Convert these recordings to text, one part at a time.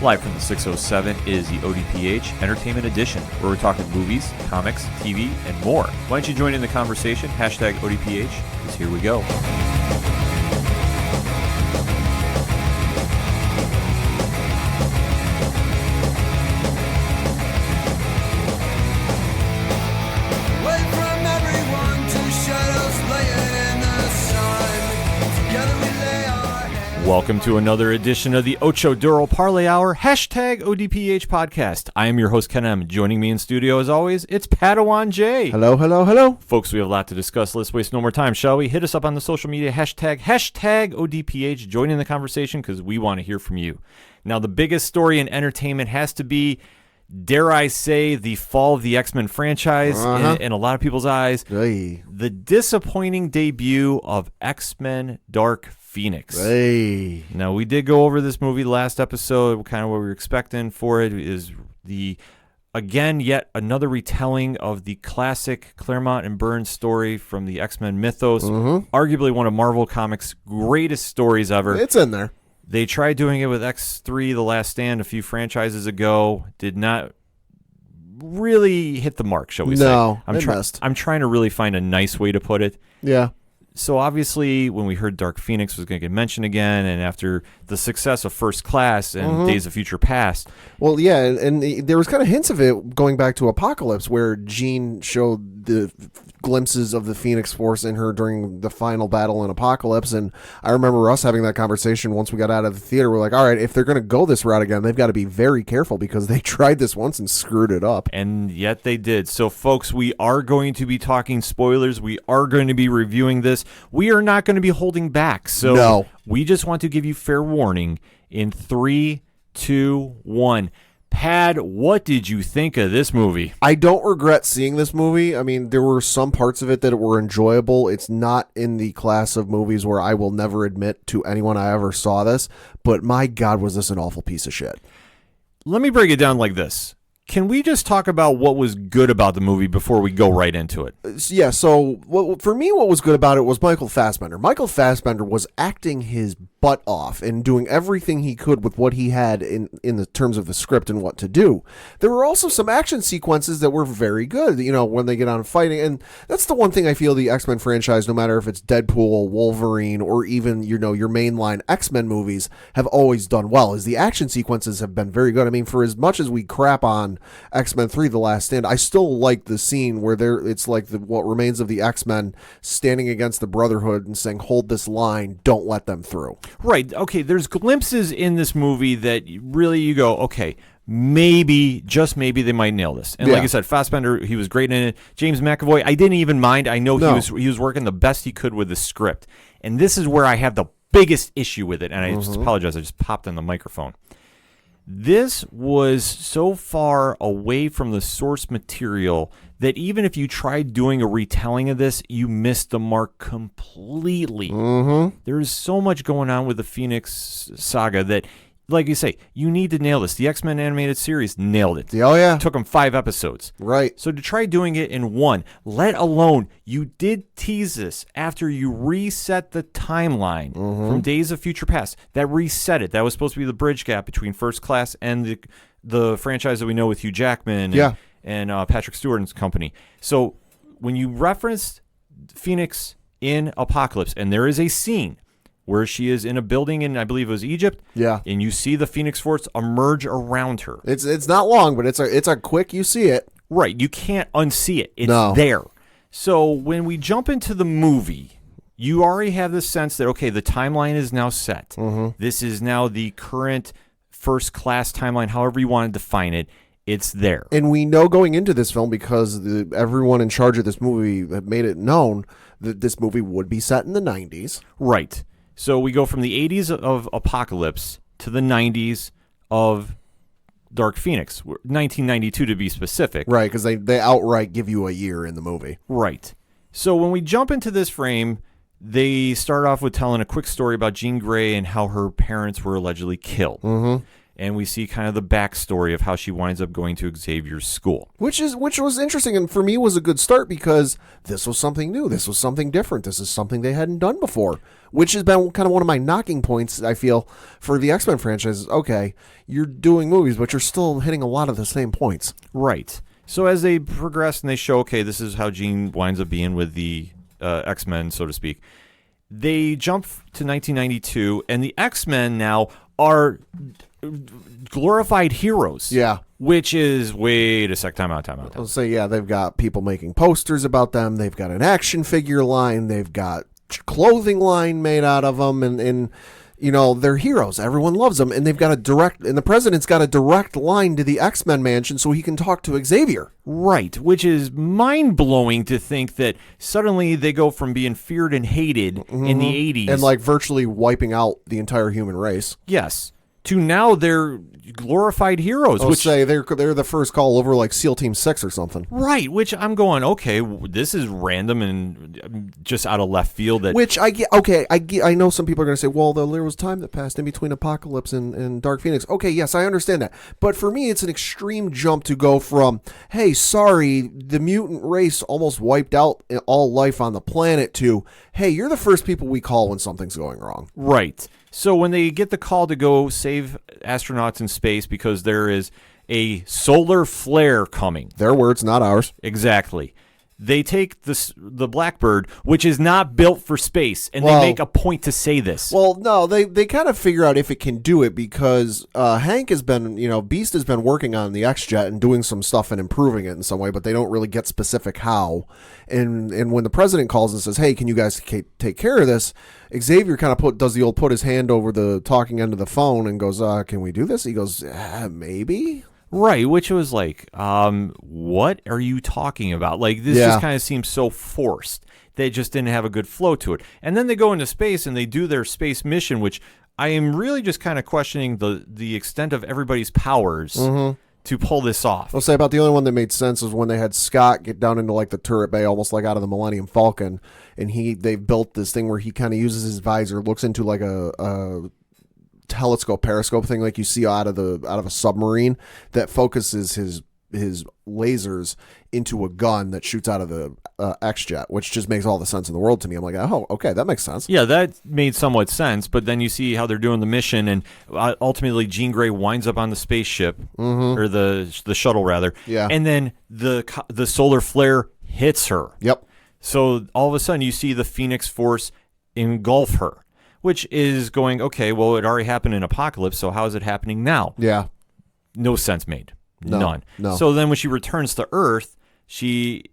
Live from the 607 is the ODPH Entertainment Edition, where we're talking movies, comics, TV, and more. Why don't you join in the conversation? Hashtag ODPH, because here we go. Welcome to another edition of the Ocho Duro Parlay Hour, hashtag ODPH podcast. I am your host, Ken M. Joining me in studio, as always, it's Padawan J. Hello, hello, hello. Folks, we have a lot to discuss. Let's waste no more time, shall we? Hit us up on the social media, hashtag ODPH. Join in the conversation because we want to hear from you. Now, the biggest story in entertainment has to be, dare I say, the fall of the X-Men franchise in a lot of people's eyes. Hey. The disappointing debut of X-Men Dark Phoenix. Hey. Now, we did go over this movie last episode. Kind of what we were expecting for it is yet another retelling of the classic Claremont and Burns story from the X-Men mythos. Arguably one of Marvel Comics' greatest stories ever. It's in there. They tried doing it with X3, The Last Stand, a few franchises ago. Did not really hit the mark, shall we say. No, I'm trying to really find a nice way to put it. Yeah. So obviously, when we heard Dark Phoenix was going to get mentioned again, and after the success of First Class and Days of Future Past. Well, yeah, and there was kind of hints of it going back to Apocalypse, where Jean showed the glimpses of the Phoenix Force in her during the final battle in Apocalypse. And I remember us having that conversation once we got out of the theater. We're like, all right, if they're going to go this route again, they've got to be very careful because they tried this once and screwed it up. And yet they did. So, folks, we are going to be talking spoilers. We are going to be reviewing this. We are not going to be holding back. So no. We just want to give you fair warning in 3, 2, 1. Pad, what did you think of this movie? I don't regret seeing this movie. I mean, there were some parts of it that were enjoyable. It's not in the class of movies where I will never admit to anyone I ever saw this, but my God, was this an awful piece of shit. Let me break it down like this. Can we just talk about what was good about the movie before we go right into it? Yeah, so for me, what was good about it was Michael Fassbender. Michael Fassbender was acting his butt off and doing everything he could with what he had in the terms of the script and what to do. There were also some action sequences that were very good, you know, when they get on fighting. And that's the one thing I feel the X-Men franchise, no matter if it's Deadpool, Wolverine, or even, you know, your mainline X-Men movies, have always done well, is the action sequences have been very good. I mean, for as much as we crap on X-Men 3, The Last Stand, I still like the scene where it's like what remains of the X-Men standing against the Brotherhood and saying, hold this line, don't let them through. Right. Okay, there's glimpses in this movie that really you go, okay, maybe, just maybe they might nail this. And like I said, Fassbender, he was great in it. James McAvoy, I didn't even mind. I know he was working the best he could with the script. And this is where I have the biggest issue with it. And I just apologize, I just popped on the microphone. This was so far away from the source material that even if you tried doing a retelling of this, you missed the mark completely. There's so much going on with the Phoenix saga that, like you say, you need to nail this. The X-Men animated series nailed it. Oh, yeah. It took them 5 episodes. Right. So to try doing it in 1, let alone you did tease this after you reset the timeline from Days of Future Past. That reset it. That was supposed to be the bridge gap between First Class and the franchise that we know with Hugh Jackman and Patrick Stewart and company. So when you referenced Phoenix in Apocalypse, and there is a scene where she is in a building in, I believe it was Egypt. Yeah. And you see the Phoenix Force emerge around her. It's not long, but it's a quick, you see it. Right. You can't unsee it. It's there. So when we jump into the movie, you already have the sense that, okay, the timeline is now set. This is now the current First Class timeline, however you want to define it. It's there. And we know going into this film, because everyone in charge of this movie had made it known that this movie would be set in the 90s. Right. So we go from the 80s of Apocalypse to the 90s of Dark Phoenix, 1992 to be specific. Right, because they outright give you a year in the movie. Right. So when we jump into this frame, they start off with telling a quick story about Jean Grey and how her parents were allegedly killed. and we see kind of the backstory of how she winds up going to Xavier's school. Which was interesting, and for me was a good start because this was something new. This was something different. This is something they hadn't done before, which has been kind of one of my knocking points, I feel, for the X-Men franchise. Okay, you're doing movies, but you're still hitting a lot of the same points. Right. So as they progress and they show, okay, this is how Jean winds up being with the X-Men, so to speak, they jump to 1992, and the X-Men now are glorified heroes. Yeah. Which is, wait a sec, time out. I'll say, yeah, they've got people making posters about them. They've got an action figure line. They've got clothing line made out of them, and you know, they're heroes. Everyone loves them, and the president's got a direct line to the X-Men mansion so he can talk to Xavier. Right, which is mind-blowing to think that suddenly they go from being feared and hated in the 80s. And like virtually wiping out the entire human race. Yes. To now they're glorified heroes. Which say they're the first call over like SEAL Team 6 or something. Right, which I'm going, okay, this is random and just out of left field. Which I get, okay, I know some people are going to say, well, there was time that passed in between Apocalypse and Dark Phoenix. Okay, yes, I understand that. But for me, it's an extreme jump to go from, hey, sorry, the mutant race almost wiped out all life on the planet to, hey, you're the first people we call when something's going wrong. Right. So when they get the call to go save astronauts in space because there is a solar flare coming. Their words, not ours. Exactly. They take the Blackbird, which is not built for space, and they make a point to say this. Well, no, they kind of figure out if it can do it because Hank has been, Beast has been working on the X-Jet and doing some stuff and improving it in some way, but they don't really get specific how. And when the president calls and says, hey, can you guys take care of this? Xavier kind of does the old put his hand over the talking end of the phone and goes, can we do this? He goes, maybe. Right, which was like, what are you talking about? Like, this just kind of seems so forced. They just didn't have a good flow to it. And then they go into space and they do their space mission, which I am really just kind of questioning the extent of everybody's powers to pull this off. I'll say about the only one that made sense is when they had Scott get down into like the turret bay, almost like out of the Millennium Falcon, and they built this thing where he kind of uses his visor, looks into like a telescope periscope thing like you see out of a submarine that focuses his lasers into a gun that shoots out of the X-Jet, which just makes all the sense in the world to me. I'm like, oh, okay, that makes sense. Yeah, that made somewhat sense, but then you see how they're doing the mission, and ultimately Jean Grey winds up on the spaceship, or the shuttle rather, and then the solar flare hits her. Yep. So all of a sudden you see the Phoenix Force engulf her, which is going, okay, well, it already happened in Apocalypse, so how is it happening now? Yeah. No sense made. None. No. So then when she returns to Earth, she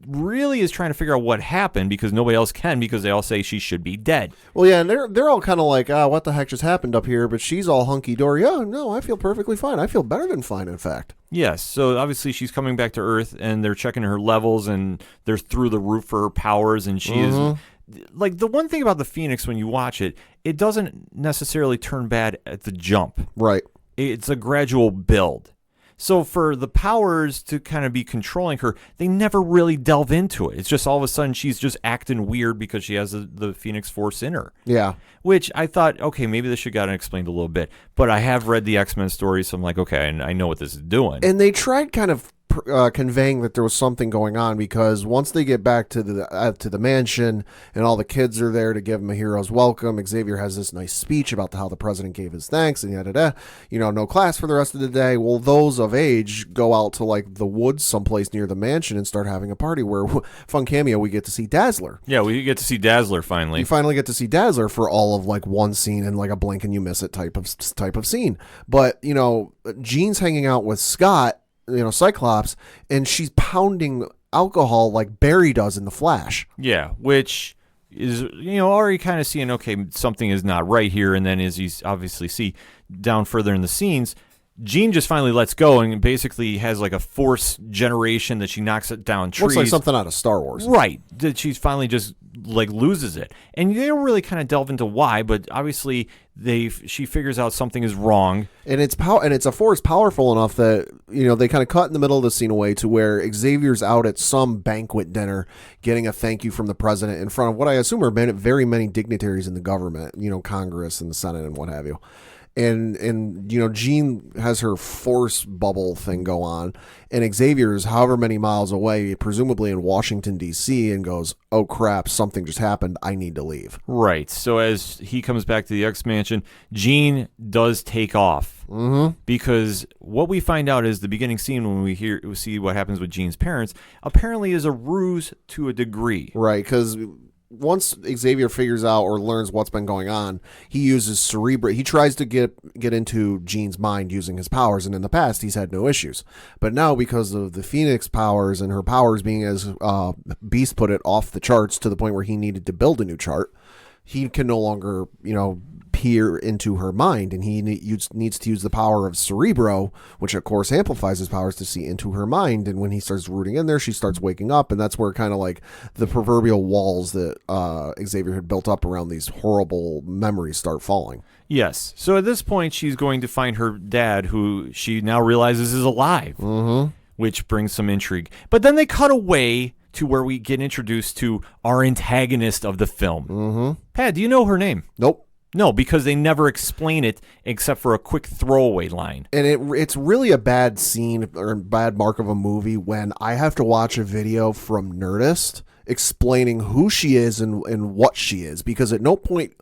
really is trying to figure out what happened because nobody else can because they all say she should be dead. Well, yeah, and they're all kind of like, what the heck just happened up here? But she's all hunky-dory. Oh, no, I feel perfectly fine. I feel better than fine, in fact. Yes, so obviously she's coming back to Earth, and they're checking her levels, and they're through the roof for her powers, and she is... Like, the one thing about the Phoenix when you watch it, it doesn't necessarily turn bad at the jump. Right. It's a gradual build. So for the powers to kind of be controlling her, they never really delve into it. It's just all of a sudden she's just acting weird because she has the Phoenix Force in her. Yeah. Which I thought, okay, maybe this should have gotten explained a little bit. But I have read the X-Men stories, so I'm like, okay, and I know what this is doing. And they tried kind of conveying that there was something going on because once they get back to the mansion and all the kids are there to give him a hero's welcome, Xavier has this nice speech about how the president gave his thanks and no class for the rest of the day. Well, those of age go out to like the woods someplace near the mansion and start having a party where, fun cameo, we get to see Dazzler. Yeah, we get to see Dazzler finally. You finally get to see Dazzler for all of like one scene and like a blink and you miss it type of scene. But, Jean's hanging out with Scott, Cyclops, and she's pounding alcohol like Barry does in The Flash. Yeah, which is, already kind of seeing, okay, something is not right here. And then as you obviously see down further in the scenes, Jean just finally lets go and basically has like a force generation that she knocks it down trees. Looks like something out of Star Wars. Right. That she's finally just like loses it. And they don't really kind of delve into why, but obviously she figures out something is wrong. And it's a force powerful enough that, they kind of cut in the middle of the scene away to where Xavier's out at some banquet dinner getting a thank you from the president in front of what I assume are very many dignitaries in the government, Congress and the Senate and what have you. and Jean has her force bubble thing go on, and Xavier is however many miles away, presumably in Washington D.C., and goes, "Oh crap, something just happened. I need to leave." Right. So as he comes back to the X Mansion, Jean does take off because what we find out is the beginning scene when we see what happens with Jean's parents apparently is a ruse to a degree. Right, because once Xavier figures out or learns what's been going on, he uses Cerebro. He tries to get into Jean's mind using his powers, and in the past, he's had no issues. But now, because of the Phoenix powers and her powers being, as Beast put it, off the charts to the point where he needed to build a new chart, he can no longer, peer into her mind, and he needs to use the power of Cerebro, which of course amplifies his powers to see into her mind. And when he starts rooting in there, she starts waking up, and that's where kind of like the proverbial walls that Xavier had built up around these horrible memories start falling. Yes. So at this point, she's going to find her dad, who she now realizes is alive, which brings some intrigue. But then they cut away to where we get introduced to our antagonist of the film. Pat, do you know her name? Nope. No, because they never explain it except for a quick throwaway line. And it's really a bad scene or bad mark of a movie when I have to watch a video from Nerdist explaining who she is and what she is, because at no point...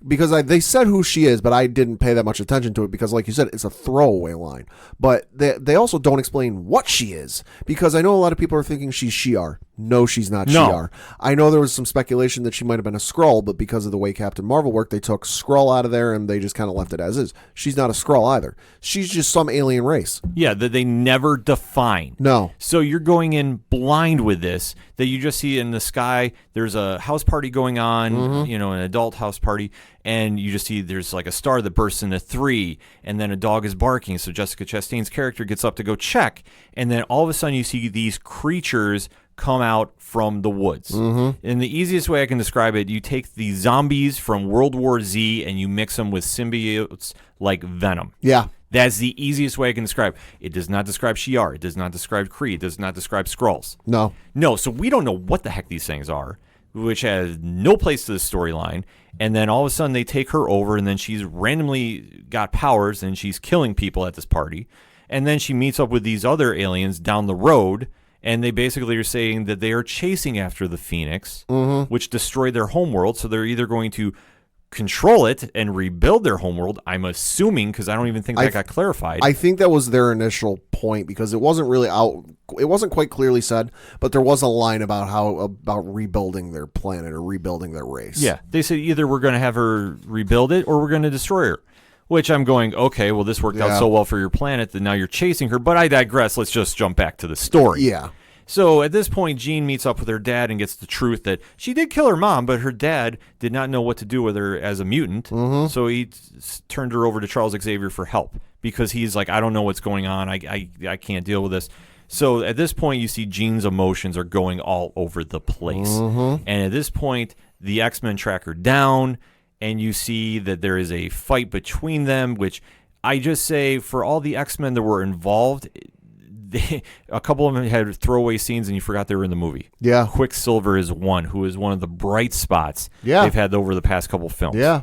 Because they said who she is, but I didn't pay that much attention to it because, like you said, it's a throwaway line. But they also don't explain what she is, because I know a lot of people are thinking she's Shi'ar. No, she's not Shi'ar. I know there was some speculation that she might have been a Skrull, but because of the way Captain Marvel worked, they took Skrull out of there and they just kind of left it as is. She's not a Skrull either. She's just some alien race. Yeah, that they never define. No. So you're going in blind with this, that you just see in the sky, there's a house party going on, an adult house party, and you just see there's like a star that bursts into 3, and then a dog is barking, so Jessica Chastain's character gets up to go check, and then all of a sudden you see these creatures come out from the woods. And the easiest way I can describe it, you take the zombies from World War Z and you mix them with symbiotes like Venom. Yeah. That's the easiest way I can describe. It does not describe Shi'ar. It does not describe Kree. It does not describe Skrulls. No, so we don't know what the heck these things are, which has no place to the storyline. And then all of a sudden they take her over, and then she's randomly got powers, and she's killing people at this party. And then she meets up with these other aliens down the road, and they basically are saying that they are chasing after the Phoenix, which destroyed their homeworld. So they're either going to control it and rebuild their homeworld, I'm assuming, because I don't even think that got clarified. I think that was their initial point, because it wasn't really out. It wasn't quite clearly said, but there was a line about rebuilding their planet or rebuilding their race. Yeah, they said either we're going to have her rebuild it or we're going to destroy her. Which I'm going, okay, well, this worked out so well for your planet that now you're chasing her. But I digress. Let's just jump back to the story. Yeah. So at this point, Jean meets up with her dad and gets the truth that she did kill her mom, but her dad did not know what to do with her as a mutant. So he turned her over to Charles Xavier for help, because he's like, I don't know what's going on. I can't deal with this. So at this point, you see Jean's emotions are going all over the place. And at this point, the X-Men track her down, and you see that there is a fight between them, which I just say, for all the X-Men that were involved, a couple of them had throwaway scenes and you forgot they were in the movie. Yeah. Quicksilver is one, who is one of the bright spots they've had over the past couple films. Yeah.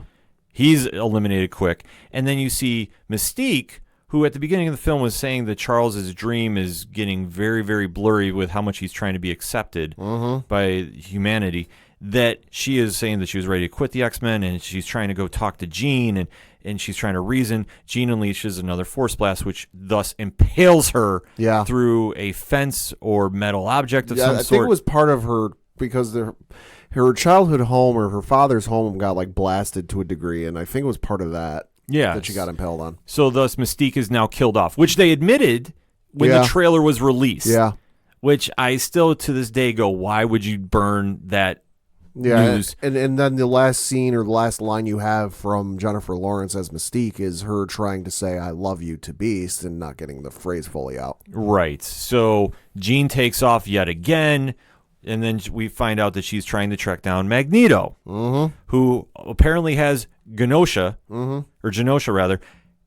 He's eliminated quick. And then you see Mystique, who at the beginning of the film was saying that Charles's dream is getting very, very blurry with how much he's trying to be accepted by humanity, that she is saying that she was ready to quit the X-Men, and she's trying to go talk to Jean, and she's trying to reason. Jean unleashes another Force Blast, which thus impales her through a fence or metal object of some sort. I think it was part of her, because her childhood home or her father's home got like blasted to a degree, and I think it was part of that that she got impaled on. So thus Mystique is now killed off, which they admitted when the trailer was released. Yeah. Which I still to this day go, why would you burn that news? And then the last scene or the last line you have from Jennifer Lawrence as Mystique is her trying to say I love you to Beast and not getting the phrase fully out. Right. So Jean takes off yet again, and then we find out that she's trying to track down Magneto, who apparently has Genosha, or Genosha rather,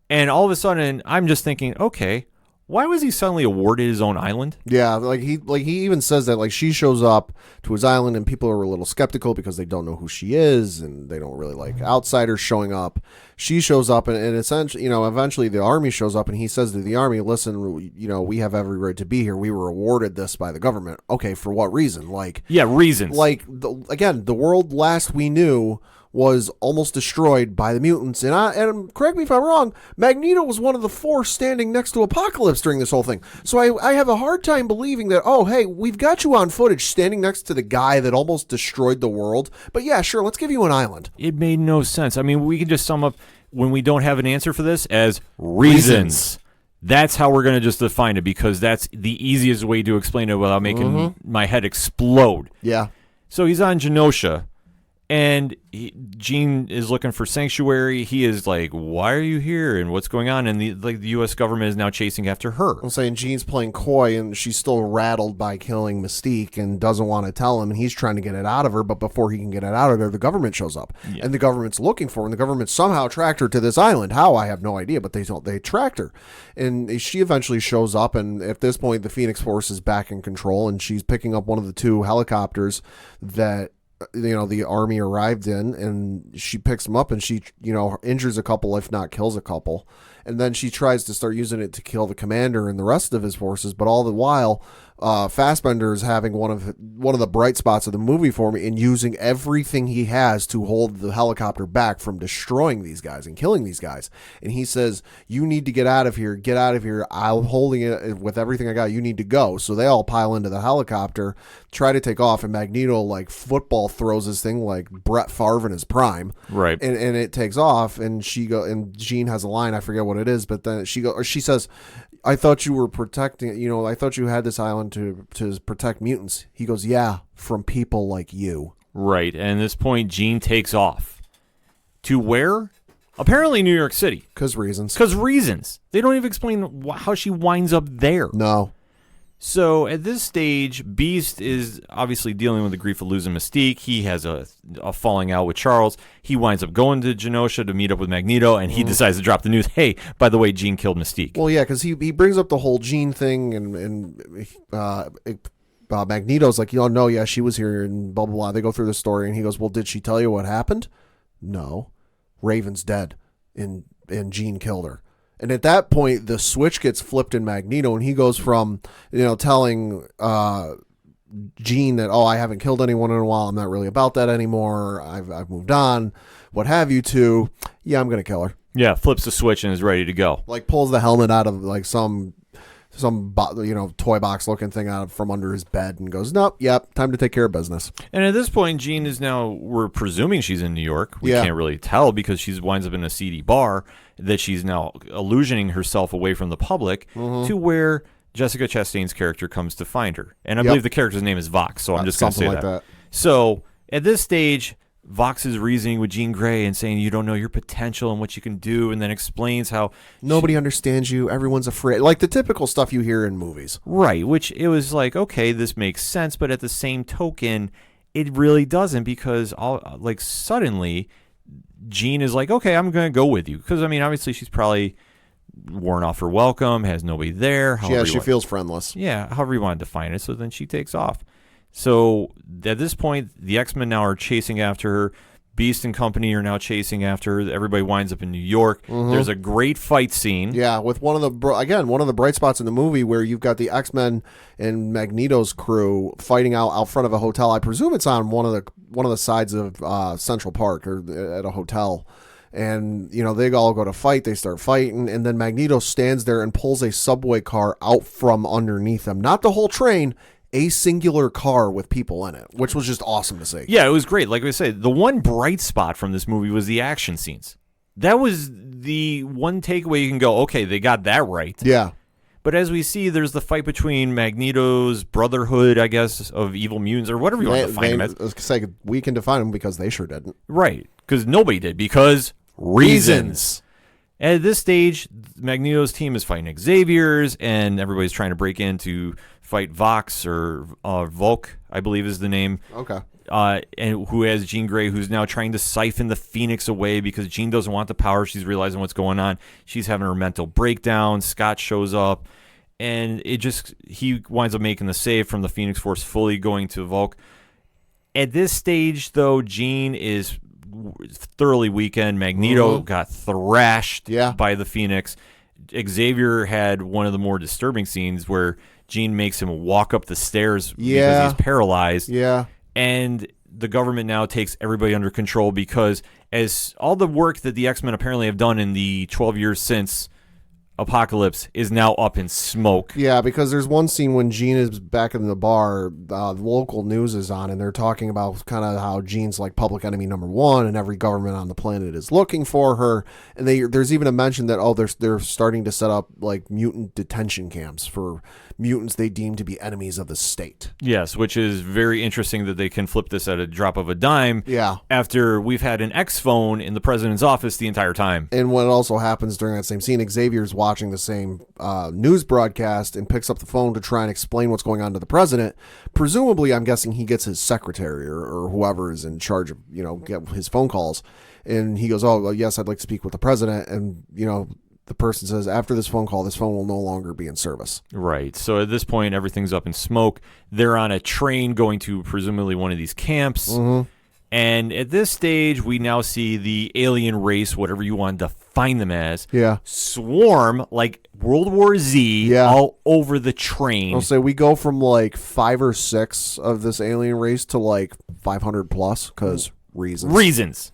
and all of a sudden I'm just thinking, okay, why was he suddenly awarded his own island? Yeah, he even says that like she shows up to his island and people are a little skeptical because they don't know who she is and they don't really like outsiders showing up. She shows up and essentially, eventually the army shows up and he says to the army, "Listen, we have every right to be here. We were awarded this by the government." Okay, for what reason? Reasons. The world last we knew was almost destroyed by the mutants. And correct me if I'm wrong, Magneto was one of the 4 standing next to Apocalypse during this whole thing. So I have a hard time believing that, oh, hey, we've got you on footage standing next to the guy that almost destroyed the world. But yeah, sure, let's give you an island. It made no sense. I mean, we can just sum up when we don't have an answer for this as reasons. That's how we're going to just define it, because that's the easiest way to explain it without making my head explode. Yeah. So he's on Genosha. And Jean is looking for sanctuary. He is like, "Why are you here? And what's going on?" And the U.S. government is now chasing after her. I'm saying Jean's playing coy, and she's still rattled by killing Mystique and doesn't want to tell him. And he's trying to get it out of her, but before he can get it out of there, the government shows up, and the government's looking for her. And the government somehow tracked her to this island. How, I have no idea, but they tracked her, and she eventually shows up. And at this point, the Phoenix Force is back in control, and she's picking up one of the 2 helicopters that the army arrived in, and she picks them up and she, injures a couple, if not kills a couple. And then she tries to start using it to kill the commander and the rest of his forces. But all the while, Fassbender is having one of the bright spots of the movie for me in using everything he has to hold the helicopter back from destroying these guys and killing these guys. And he says, "You need to get out of here. Get out of here. I'm holding it with everything I got. You need to go." So they all pile into the helicopter, try to take off, and Magneto football throws his thing like Brett Favre in his prime. Right. And it takes off, and and Jean has a line, I forget what it is, but then she says, "I thought you were protecting, I thought you had this island to protect mutants." He goes, "Yeah, from people like you." Right. And at this point, Jean takes off. To where? Apparently New York City. Because reasons. They don't even explain how she winds up there. No. So at this stage, Beast is obviously dealing with the grief of losing Mystique. He has a falling out with Charles. He winds up going to Genosha to meet up with Magneto, and he decides to drop the news. Hey, by the way, Jean killed Mystique. Well, yeah, because he brings up the whole Jean thing, and Magneto's like, no, yeah, she was here, and blah, blah, blah. They go through the story, and he goes, "Well, did she tell you what happened?" "No. Raven's dead, and Jean killed her." And at that point, the switch gets flipped in Magneto, and he goes from, telling Jean that, "Oh, I haven't killed anyone in a while. I'm not really about that anymore. I've moved on, what have you," to, "Yeah, I'm going to kill her." Yeah, flips the switch and is ready to go. Pulls the helmet out of some toy box looking thing out from under his bed and goes, "Nope, yep, time to take care of business." And at this point, Jean is now, we're presuming she's in New York. We can't really tell because she winds up in a seedy bar, that she's now illusioning herself away from the public to where Jessica Chastain's character comes to find her. And I believe the character's name is Vox, so I'm just going to say that. So at this stage, Vox is reasoning with Jean Grey and saying, "You don't know your potential and what you can do," and then explains how nobody understands you, everyone's afraid, like the typical stuff you hear in movies. Right, which it was like, okay, this makes sense, but at the same token, it really doesn't, because suddenly Jean is like, "Okay, I'm going to go with you," because obviously she's probably worn off her welcome, has nobody there. She feels friendless. Yeah, however you want to define it. So then she takes off. So at this point, the X-Men now are chasing after her. Beast and company are now chasing after her. Everybody winds up in New York. There's a great fight scene. Yeah, with one of the bright spots in the movie where you've got the X-Men and Magneto's crew fighting out front of a hotel. I presume it's on one of the sides of Central Park or at a hotel. And, they all go to fight. They start fighting. And then Magneto stands there and pulls a subway car out from underneath them. Not the whole train, a singular car with people in it, which was just awesome to see. Yeah, it was great. Like I said, the one bright spot from this movie was the action scenes. That was the one takeaway you can go, okay, they got that right. Yeah. But as we see, there's the fight between Magneto's Brotherhood, I guess, of evil mutants, or whatever you want to define them as. We can define them because they sure didn't. Right, because nobody did, because reasons. And at this stage, Magneto's team is fighting Xavier's, and everybody's trying to break in to fight Vox, or Volk, I believe is the name. Okay. And who has Jean Grey, who's now trying to siphon the Phoenix away because Jean doesn't want the power. She's realizing what's going on. She's having her mental breakdown. Scott shows up, and he winds up making the save from the Phoenix Force, fully going to Volk. At this stage, though, Jean is thoroughly weakened. Magneto got thrashed by the Phoenix. Xavier had one of the more disturbing scenes where Jean makes him walk up the stairs because he's paralyzed. Yeah. And the government now takes everybody under control because as all the work that the X-Men apparently have done in the 12 years since Apocalypse is now up in smoke. Yeah, because there's one scene when Jean is back in the bar, the local news is on, and they're talking about kind of how Jean's like public enemy number one, and every government on the planet is looking for her. And there's even a mention that they're starting to set up like mutant detention camps for mutants they deem to be enemies of the state. Yes, which is very interesting that they can flip this at a drop of a dime. Yeah. After we've had an X phone in the president's office the entire time. And what also happens during that same scene, Xavier's watching the same news broadcast and picks up the phone to try and explain what's going on to the president. Presumably, I'm guessing he gets his secretary or whoever is in charge of, get his phone calls. And he goes, oh, well, yes, I'd like to speak with the president. And, the person says, after this phone call, this phone will no longer be in service. Right. So at this point, everything's up in smoke. They're on a train going to presumably one of these camps. Mm-hmm. And at this stage, we now see the alien race, whatever you want to define them as, swarm like World War Z all over the train. I'll say we go from like 5 or 6 of this alien race to like 500 plus because reasons.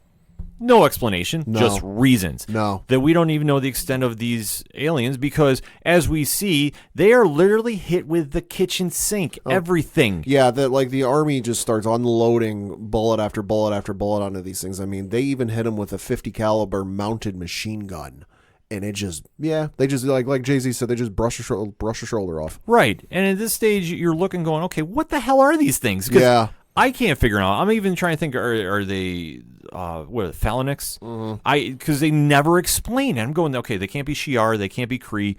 No explanation, just reasons. No. That we don't even know the extent of these aliens because, as we see, they are literally hit with the kitchen sink, everything. Yeah, that like the army just starts unloading bullet after bullet after bullet onto these things. I mean, they even hit them with a 50 caliber mounted machine gun. And they just like Jay-Z said, they just brush a shoulder off. Right. And at this stage, you're looking going, okay, what the hell are these things? 'Cause I can't figure it out. I'm even trying to think, are they... Phalanx? Mm-hmm. Because they never explain it. I'm going, okay, they can't be Shi'ar, they can't be Kree.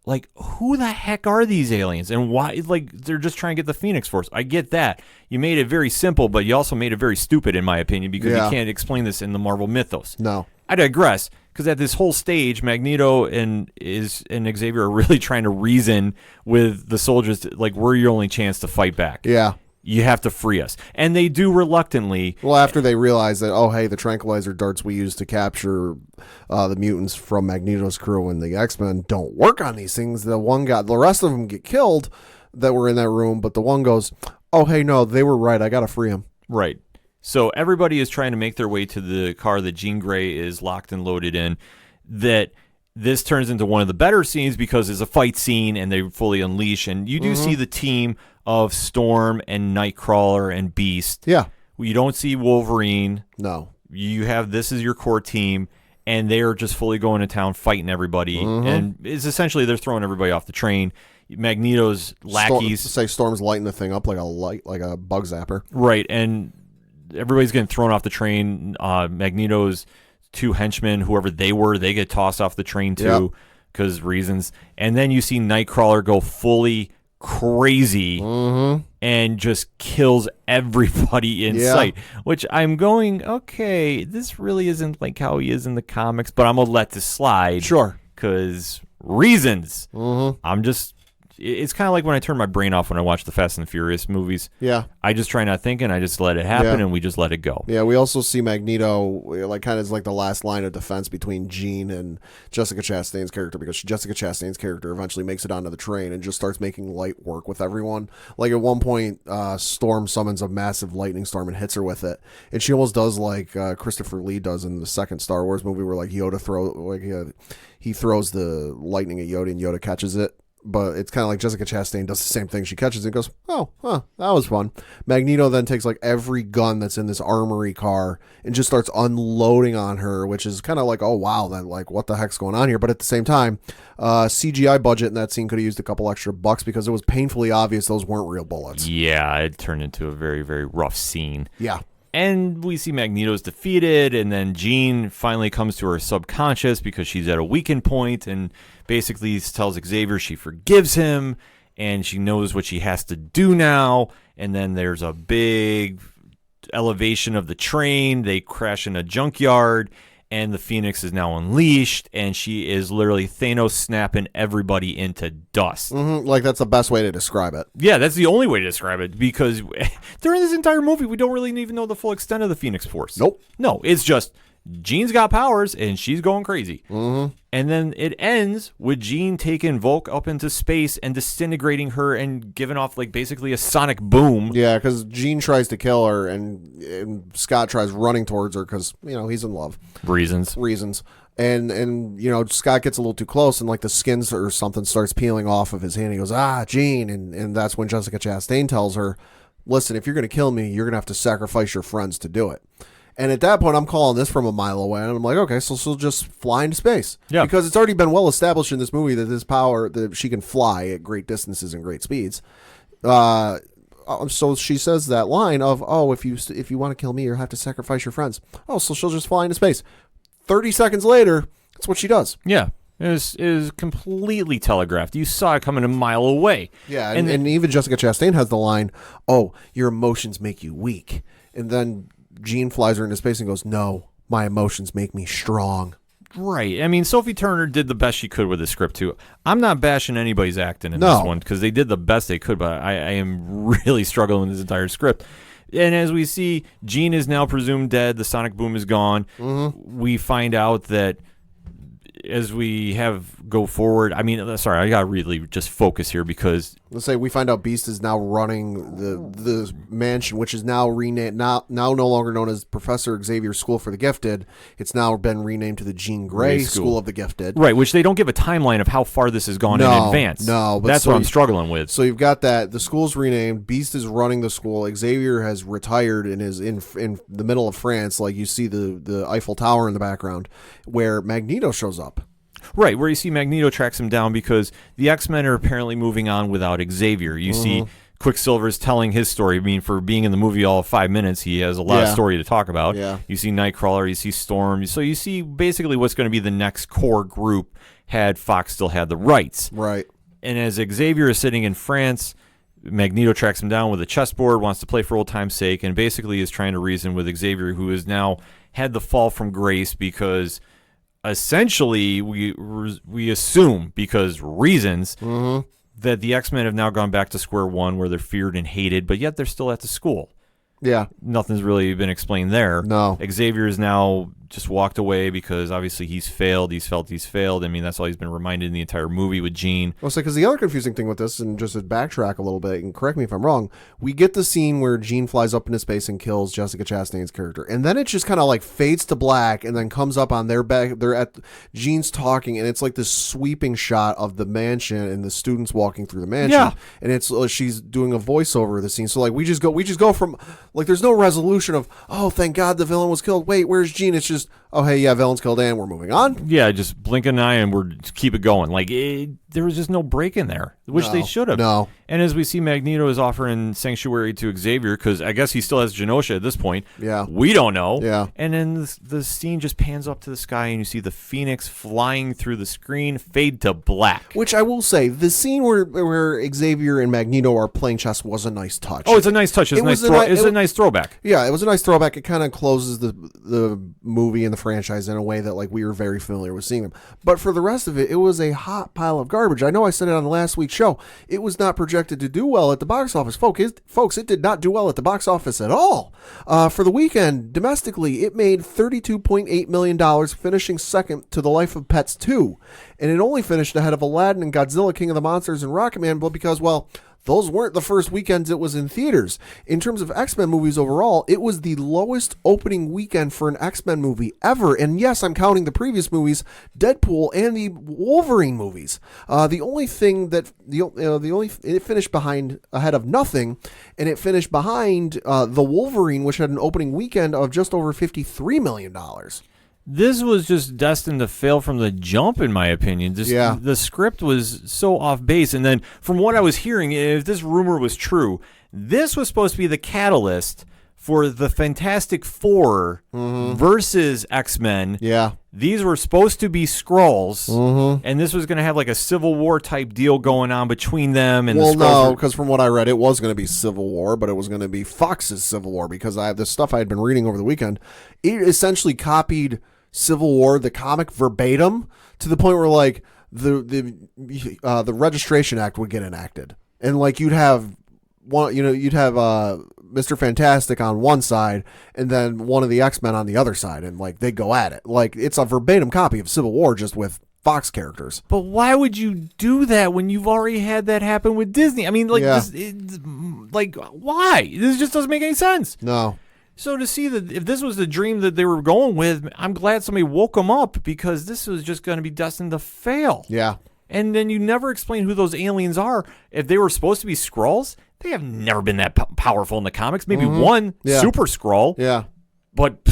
Like, who the heck are these aliens? And why? Like, they're just trying to get the Phoenix Force. I get that. You made it very simple, but you also made it very stupid, in my opinion, because you can't explain this in the Marvel mythos. No. I digress, because at this whole stage, Magneto and Xavier are really trying to reason with the soldiers, like, we're your only chance to fight back. Yeah. You have to free us. And they do reluctantly. Well, after they realize that, oh, hey, the tranquilizer darts we used to capture the mutants from Magneto's crew and the X-Men don't work on these things. The rest of them get killed that were in that room, but the one goes, oh, hey, no, they were right. I got to free him. Right. So everybody is trying to make their way to the car that Jean Grey is locked and loaded in. That this turns into one of the better scenes because it's a fight scene and they fully unleash. And you do see the team of Storm and Nightcrawler and Beast. Yeah. You don't see Wolverine. No. You have this is your core team, and they are just fully going to town fighting everybody. And it's essentially they're throwing everybody off the train. Magneto's lackeys. Storm's lighting the thing up like a bug zapper. Right, and everybody's getting thrown off the train. Magneto's 2 henchmen, whoever they were, they get tossed off the train too because reasons. And then you see Nightcrawler go fully crazy and just kills everybody in sight, which I'm going, okay, this really isn't like how he is in the comics, but I'm gonna let this slide. Sure. Because reasons. It's kind of like when I turn my brain off when I watch the Fast and the Furious movies. Yeah. I just try not thinking, I just let it happen, and we just let it go. Yeah, we also see Magneto, like, kind of like the last line of defense between Jean and Jessica Chastain's character, because Jessica Chastain's character eventually makes it onto the train and just starts making light work with everyone. Like, at one point, Storm summons a massive lightning storm and hits her with it, and she almost does like Christopher Lee does in the second Star Wars movie, where like he throws the lightning at Yoda and Yoda catches it. But it's kind of like Jessica Chastain does the same thing. She catches it and goes, oh, that was fun. Magneto then takes like every gun that's in this armory car and just starts unloading on her, which is kind of like, oh, wow, then like what the heck's going on here? But at the same time, CGI budget in that scene could have used a couple extra bucks because it was painfully obvious those weren't real bullets. Yeah, it turned into a very, very rough scene. Yeah. And we see Magneto's defeated, and then Jean finally comes to her subconscious because she's at a weakened point and basically tells Xavier she forgives him and she knows what she has to do now. And then there's a big elevation of the train. They crash in a junkyard, and the Phoenix is now unleashed, and she is literally Thanos snapping everybody into dust. Like, that's the best way to describe it. Yeah, that's the only way to describe it, because during this entire movie, we don't really even know the full extent of the Phoenix Force. Nope. No, it's just Jean's got powers, and she's going crazy. And then it ends with Jean taking Volk up into space and disintegrating her and giving off, like, basically a sonic boom. Yeah, because Jean tries to kill her, and Scott tries running towards her because, he's in love. Reasons. And Scott gets a little too close, and, like, the skins or something starts peeling off of his hand. He goes, Jean. And that's when Jessica Chastain tells her, listen, if you're going to kill me, you're going to have to sacrifice your friends to do it. And at that point, I'm calling this from a mile away, and I'm like, okay, so she'll just fly into space. Yeah. Because it's already been well established in this movie that this power, that she can fly at great distances and great speeds. So she says that line of, if you want to kill me, you have to sacrifice your friends. So she'll just fly into space. 30 seconds later, that's what she does. Yeah. It was completely telegraphed. You saw it coming a mile away. Yeah, and even Jessica Chastain has the line, your emotions make you weak. And then Jean flies her into space and goes, no, my emotions make me strong. Right. I mean, Sophie Turner did the best she could with the script, too. I'm not bashing anybody's acting in this one, because they did the best they could, but I am really struggling with this entire script. And as we see, Jean is now presumed dead. The sonic boom is gone. We find out that as we go forward, I mean, sorry, I got to really just focus here, because let's say we find out Beast is now running the mansion, which is now renamed, now no longer known as Professor Xavier's School for the Gifted. It's now been renamed to the Jean Grey School of the Gifted. Right, which they don't give a timeline of how far this has gone in advance. No, but that's what I'm struggling with. So you've got that. The school's renamed. Beast is running the school. Xavier has retired and is in the middle of France. Like, you see the Eiffel Tower in the background, where Magneto shows up. Right, where you see Magneto tracks him down because the X-Men are apparently moving on without Xavier. You see Quicksilver's telling his story. I mean, for being in the movie all of 5 minutes, he has a lot of story to talk about. Yeah. You see Nightcrawler, you see Storm. So you see basically what's going to be the next core group had Fox still had the rights. Right. And as Xavier is sitting in France, Magneto tracks him down with a chessboard, wants to play for old time's sake, and basically is trying to reason with Xavier, who has now had the fall from grace because essentially we assume, because reasons, that the X-Men have now gone back to square one where they're feared and hated, but yet they're still at the school. Yeah. Nothing's really been explained there. No. Xavier is now just walked away because obviously he's failed. He's felt he's failed. I mean, that's all he's been reminded in the entire movie with Jean. Well, because the other confusing thing with this, and just to backtrack a little bit, and correct me if I'm wrong, we get the scene where Jean flies up into space and kills Jessica Chastain's character, and then it just kind of like fades to black, and then comes up on their back. They're at Jean's talking, and it's like this sweeping shot of the mansion and the students walking through the mansion. Yeah. And it's she's doing a voiceover of the scene. So like we just go from like there's no resolution of thank God the villain was killed. Wait, where's Jean? It's just hey, yeah, villain's killed and we're moving on. Yeah, just blink an eye and we're just keep it going. Like there was just no break in there, which they should have. No. And as we see, Magneto is offering sanctuary to Xavier because I guess he still has Genosha at this point. Yeah. We don't know. Yeah. And then the scene just pans up to the sky and you see the Phoenix flying through the screen, fade to black. Which I will say, the scene where Xavier and Magneto are playing chess was a nice touch. Oh, it's a nice touch. It's a nice throwback. Yeah, it was a nice throwback. It kind of closes the movie and the franchise in a way that like we were very familiar with seeing them. But for the rest of it, it was a hot pile of garbage. I know I said it on last week's show. It was not projected to do well at the box office. Folks, it did not do well at the box office at all. For the weekend, domestically, it made $32.8 million, finishing second to The Life of Pets 2. And it only finished ahead of Aladdin and Godzilla, King of the Monsters, and Rocketman, but because, well, those weren't the first weekends it was in theaters. In terms of X-Men movies overall, it was the lowest opening weekend for an X-Men movie ever. And yes, I'm counting the previous movies, Deadpool and the Wolverine movies. It finished ahead of nothing, and it finished behind the Wolverine, which had an opening weekend of just over $53 million. This was just destined to fail from the jump, in my opinion. The script was so off base. And then from what I was hearing, if this rumor was true, this was supposed to be the catalyst for the Fantastic Four versus X-Men. Yeah. These were supposed to be Skrulls, and this was going to have like a Civil War type deal going on between them. And no, because from what I read, it was going to be Civil War, but it was going to be Fox's Civil War because the stuff I had been reading over the weekend, it essentially copied Civil War, the comic verbatim, to the point where like the Registration Act would get enacted, and like you'd have Mr. Fantastic on one side and then one of the X-Men on the other side, and like they go at it. Like it's a verbatim copy of Civil War, just with Fox characters. But why would you do that when you've already had that happen with Disney? I mean, like, why? This just doesn't make any sense. No. So to see that if this was the dream that they were going with, I'm glad somebody woke them up, because this was just going to be destined to fail. Yeah. And then you never explain who those aliens are. If they were supposed to be Skrulls, they have never been that powerful in the comics. Maybe one super Skrull. Yeah. But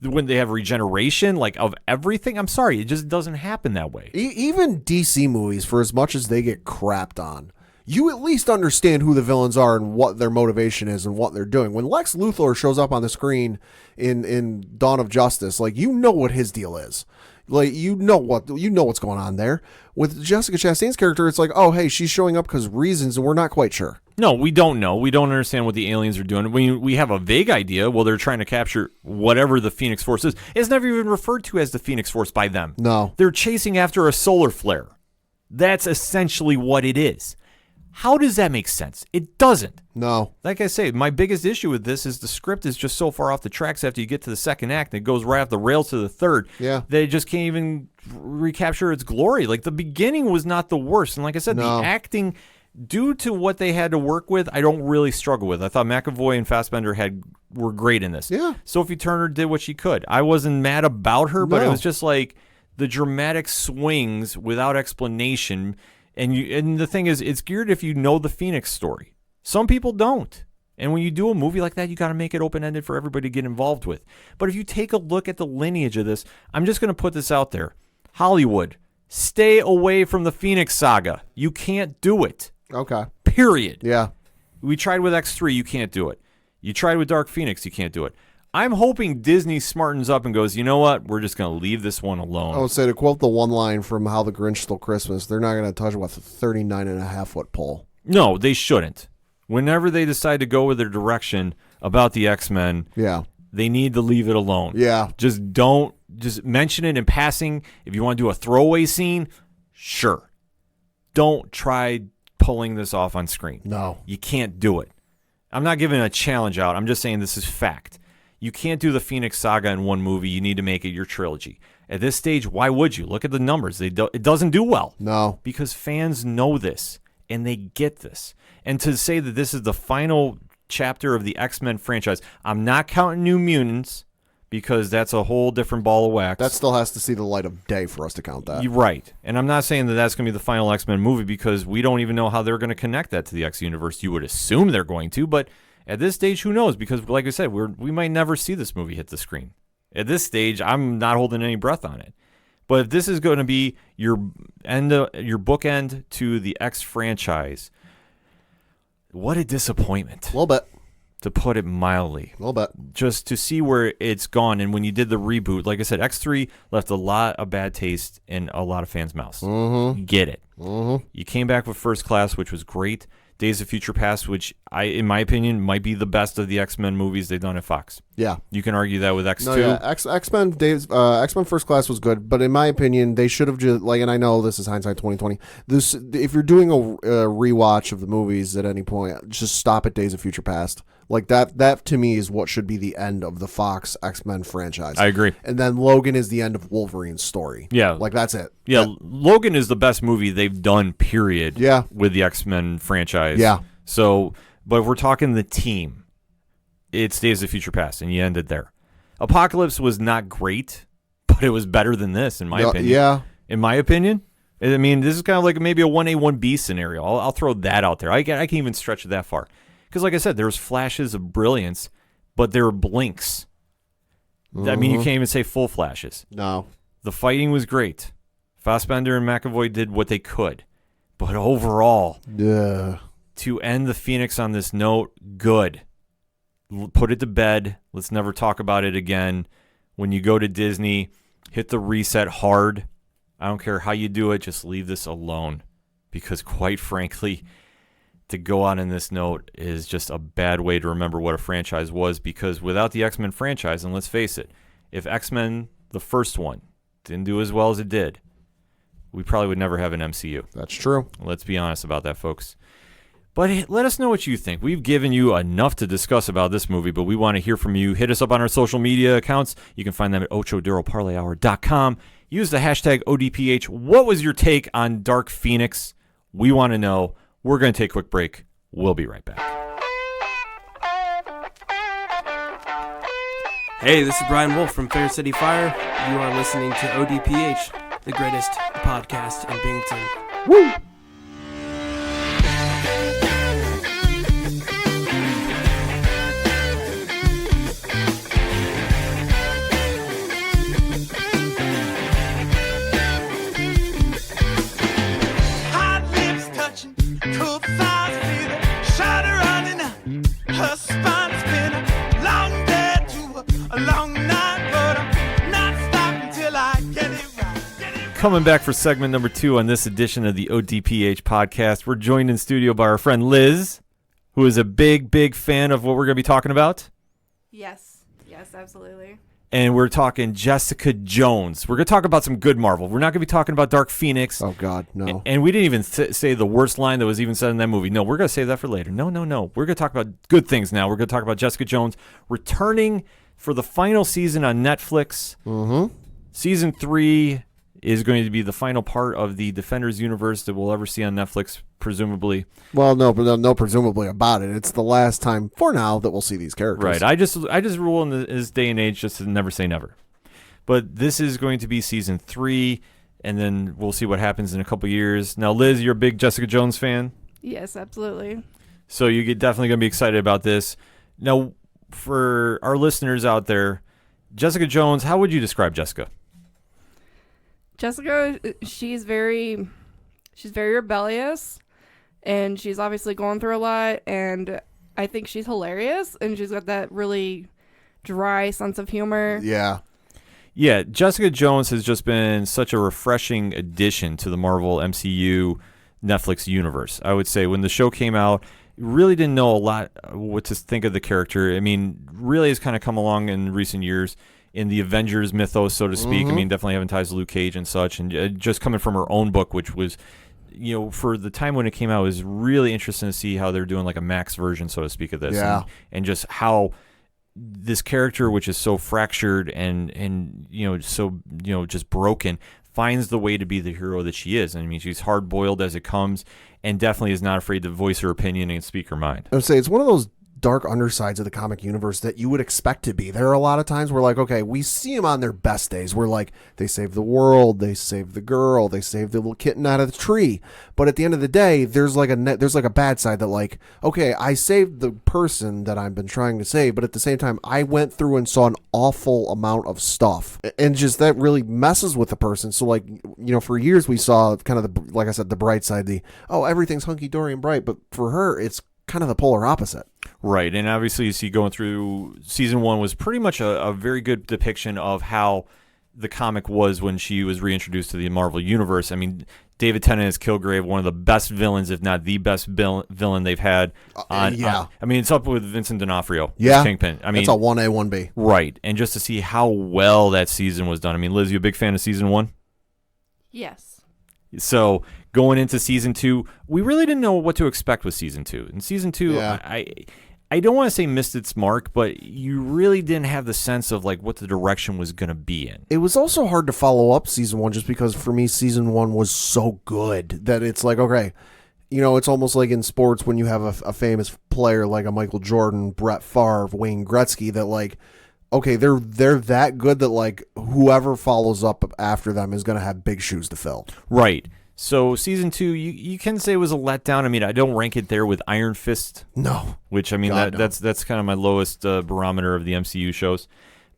when they have regeneration, like, of everything, I'm sorry, it just doesn't happen that way. Even DC movies, for as much as they get crapped on, you at least understand who the villains are and what their motivation is and what they're doing. When Lex Luthor shows up on the screen in Dawn of Justice, like, you know what his deal is. Like, you know what's going on there. With Jessica Chastain's character, it's like, oh, hey, she's showing up because reasons, and we're not quite sure. No, we don't know. We don't understand what the aliens are doing. We have a vague idea. Well, they're trying to capture whatever the Phoenix Force is. It's never even referred to as the Phoenix Force by them. No. They're chasing after a solar flare. That's essentially what it is. How does that make sense? It doesn't. No. Like I say, my biggest issue with this is the script is just so far off the tracks after you get to the second act, and it goes right off the rails to the third. Yeah. That it just can't even recapture its glory. Like, the beginning was not the worst. And like I said, the acting, due to what they had to work with, I don't really struggle with. I thought McAvoy and Fassbender were great in this. Yeah. Sophie Turner did what she could. I wasn't mad about her, but it was just like the dramatic swings without explanation. And the thing is, it's geared if you know the Phoenix story. Some people don't. And when you do a movie like that, you got to make it open-ended for everybody to get involved with. But if you take a look at the lineage of this, I'm just going to put this out there. Hollywood, stay away from the Phoenix saga. You can't do it. Okay. Period. Yeah. We tried with X3, you can't do it. You tried with Dark Phoenix, you can't do it. I'm hoping Disney smartens up and goes, you know what? We're just going to leave this one alone. I would say, to quote the one line from How the Grinch Stole Christmas, they're not going to touch with a 39.5-foot pole. No, they shouldn't. Whenever they decide to go with their direction about the X-Men, they need to leave it alone. Yeah. Just mention it in passing. If you want to do a throwaway scene, sure. Don't try pulling this off on screen. No. You can't do it. I'm not giving a challenge out. I'm just saying this is fact. You can't do the Phoenix saga in one movie. You need to make it your trilogy. At this stage, why would you? Look at the numbers. It doesn't do well. No. Because fans know this, and they get this. And to say that this is the final chapter of the X-Men franchise, I'm not counting New Mutants, because that's a whole different ball of wax. That still has to see the light of day for us to count that. You're right. And I'm not saying that that's going to be the final X-Men movie, because we don't even know how they're going to connect that to the X universe. You would assume they're going to, but at this stage, who knows? Because, like I said, we might never see this movie hit the screen. At this stage, I'm not holding any breath on it. But if this is going to be your bookend to the X franchise, what a disappointment. A little bit. To put it mildly. A little bit. Just to see where it's gone. And when you did the reboot, like I said, X3 left a lot of bad taste in a lot of fans' mouths. Mm-hmm. Get it. Mm-hmm. You came back with First Class, which was great. Days of Future Past, which in my opinion, might be the best of the X-Men movies they've done at Fox. Yeah. You can argue that with X2. No, yeah. X-Men First Class was good, but in my opinion, they should have just, like, and I know this is hindsight 2020, if you're doing a rewatch of the movies at any point, just stop at Days of Future Past. Like, that to me is what should be the end of the Fox X-Men franchise. I agree. And then Logan is the end of Wolverine's story. Yeah. Like, that's it. Yeah, Logan is the best movie they've done, period, yeah. with the X-Men franchise. Yeah. So, but if we're talking the team, it's Days of Future Past, and you ended there. Apocalypse was not great, but it was better than this, in my opinion. Yeah. In my opinion. I mean, this is kind of like maybe a 1A, 1B scenario. I'll throw that out there. I can't even stretch it that far. Because, like I said, there was flashes of brilliance, but there were blinks. Mm-hmm. I mean, you can't even say full flashes. No. The fighting was great. Fassbender and McAvoy did what they could. But overall, to end the Phoenix on this note, good. Put it to bed. Let's never talk about it again. When you go to Disney, hit the reset hard. I don't care how you do it. Just leave this alone. Because quite frankly, to go on in this note is just a bad way to remember what a franchise was, because without the X-Men franchise, and let's face it, if X-Men the first one, didn't do as well as it did, we probably would never have an MCU. That's true. Let's be honest about that, folks. But hey, let us know what you think. We've given you enough to discuss about this movie, but we want to hear from you. Hit us up on our social media accounts. You can find them at ochoduroparlayhour.com. Use the hashtag ODPH. What was your take on Dark Phoenix? We want to know. We're going to take a quick break. We'll be right back. Hey, this is Brian Wolf from Fair City Fire. You are listening to ODPH, the greatest podcast in Binghamton. Woo! Coming back for segment number 2 on this edition of the ODPH podcast. We're joined in studio by our friend Liz, who is a big fan of what we're going to be talking about. Yes, absolutely. And we're talking Jessica Jones. We're going to talk about some good Marvel. We're not going to be talking about Dark Phoenix. Oh, God, no. And we didn't even say the worst line that was even said in that movie. No, we're going to save that for later. No. We're going to talk about good things now. We're going to talk about Jessica Jones returning for the final season on Netflix. Mm-hmm. Season 3 is going to be the final part of the Defenders universe that we'll ever see on Netflix, presumably. Well, no, presumably about it. It's the last time, for now, that we'll see these characters. Right. I just rule in this day and age just to never say never. But this is going to be season 3, and then we'll see what happens in a couple years. Now, Liz, you're a big Jessica Jones fan? Yes, absolutely. So you're definitely going to be excited about this. Now, for our listeners out there, Jessica Jones, how would you describe Jessica? Jessica, she's very rebellious, and she's obviously going through a lot, and I think she's hilarious, and she's got that really dry sense of humor. Yeah, Jessica Jones has just been such a refreshing addition to the Marvel MCU Netflix universe. I would say when the show came out, really didn't know a lot what to think of the character. I mean, really has kind of come along in recent years in the Avengers mythos, so to speak. Mm-hmm. I mean, definitely having ties to Luke Cage and such, and just coming from her own book, which was, for the time when it came out, it was really interesting to see how they're doing like a Max version, so to speak, of this. Yeah. And just how this character, which is so fractured and so just broken, finds the way to be the hero that she is. I mean, she's hard-boiled as it comes, and definitely is not afraid to voice her opinion and speak her mind. I would say it's one of those dark undersides of the comic universe that you would expect to be. There are a lot of times where, like, okay, we see them on their best days. We're like, they save the world, they save the girl, they save the little kitten out of the tree. But at the end of the day, there's like a bad side that, like, okay, I saved the person that I've been trying to save, but at the same time, I went through and saw an awful amount of stuff, and just that really messes with the person. So, like, for years we saw kind of like I said, the bright side, everything's hunky dory and bright, but for her, it's kind of the polar opposite. Right, and obviously you see going through season 1 was pretty much a very good depiction of how the comic was when she was reintroduced to the Marvel Universe. I mean, David Tennant as Kilgrave, one of the best villains, if not the best villain they've had. I mean, it's up with Vincent D'Onofrio, as Kingpin. I mean, it's a 1A, 1B. Right, and just to see how well that season was done. I mean, Liz, you a big fan of season 1? Yes. So going into season 2, we really didn't know what to expect with season 2. In season 2, I don't want to say missed its mark, but you really didn't have the sense of like what the direction was going to be in. It was also hard to follow up season 1 just because for me season 1 was so good that it's like, okay, it's almost like in sports when you have a famous player like a Michael Jordan, Brett Favre, Wayne Gretzky, that like, okay, they're that good that like whoever follows up after them is going to have big shoes to fill. Right. So season 2, you can say it was a letdown. I mean, I don't rank it there with Iron Fist. No. Which, I mean, God, no. that's kind of my lowest barometer of the MCU shows.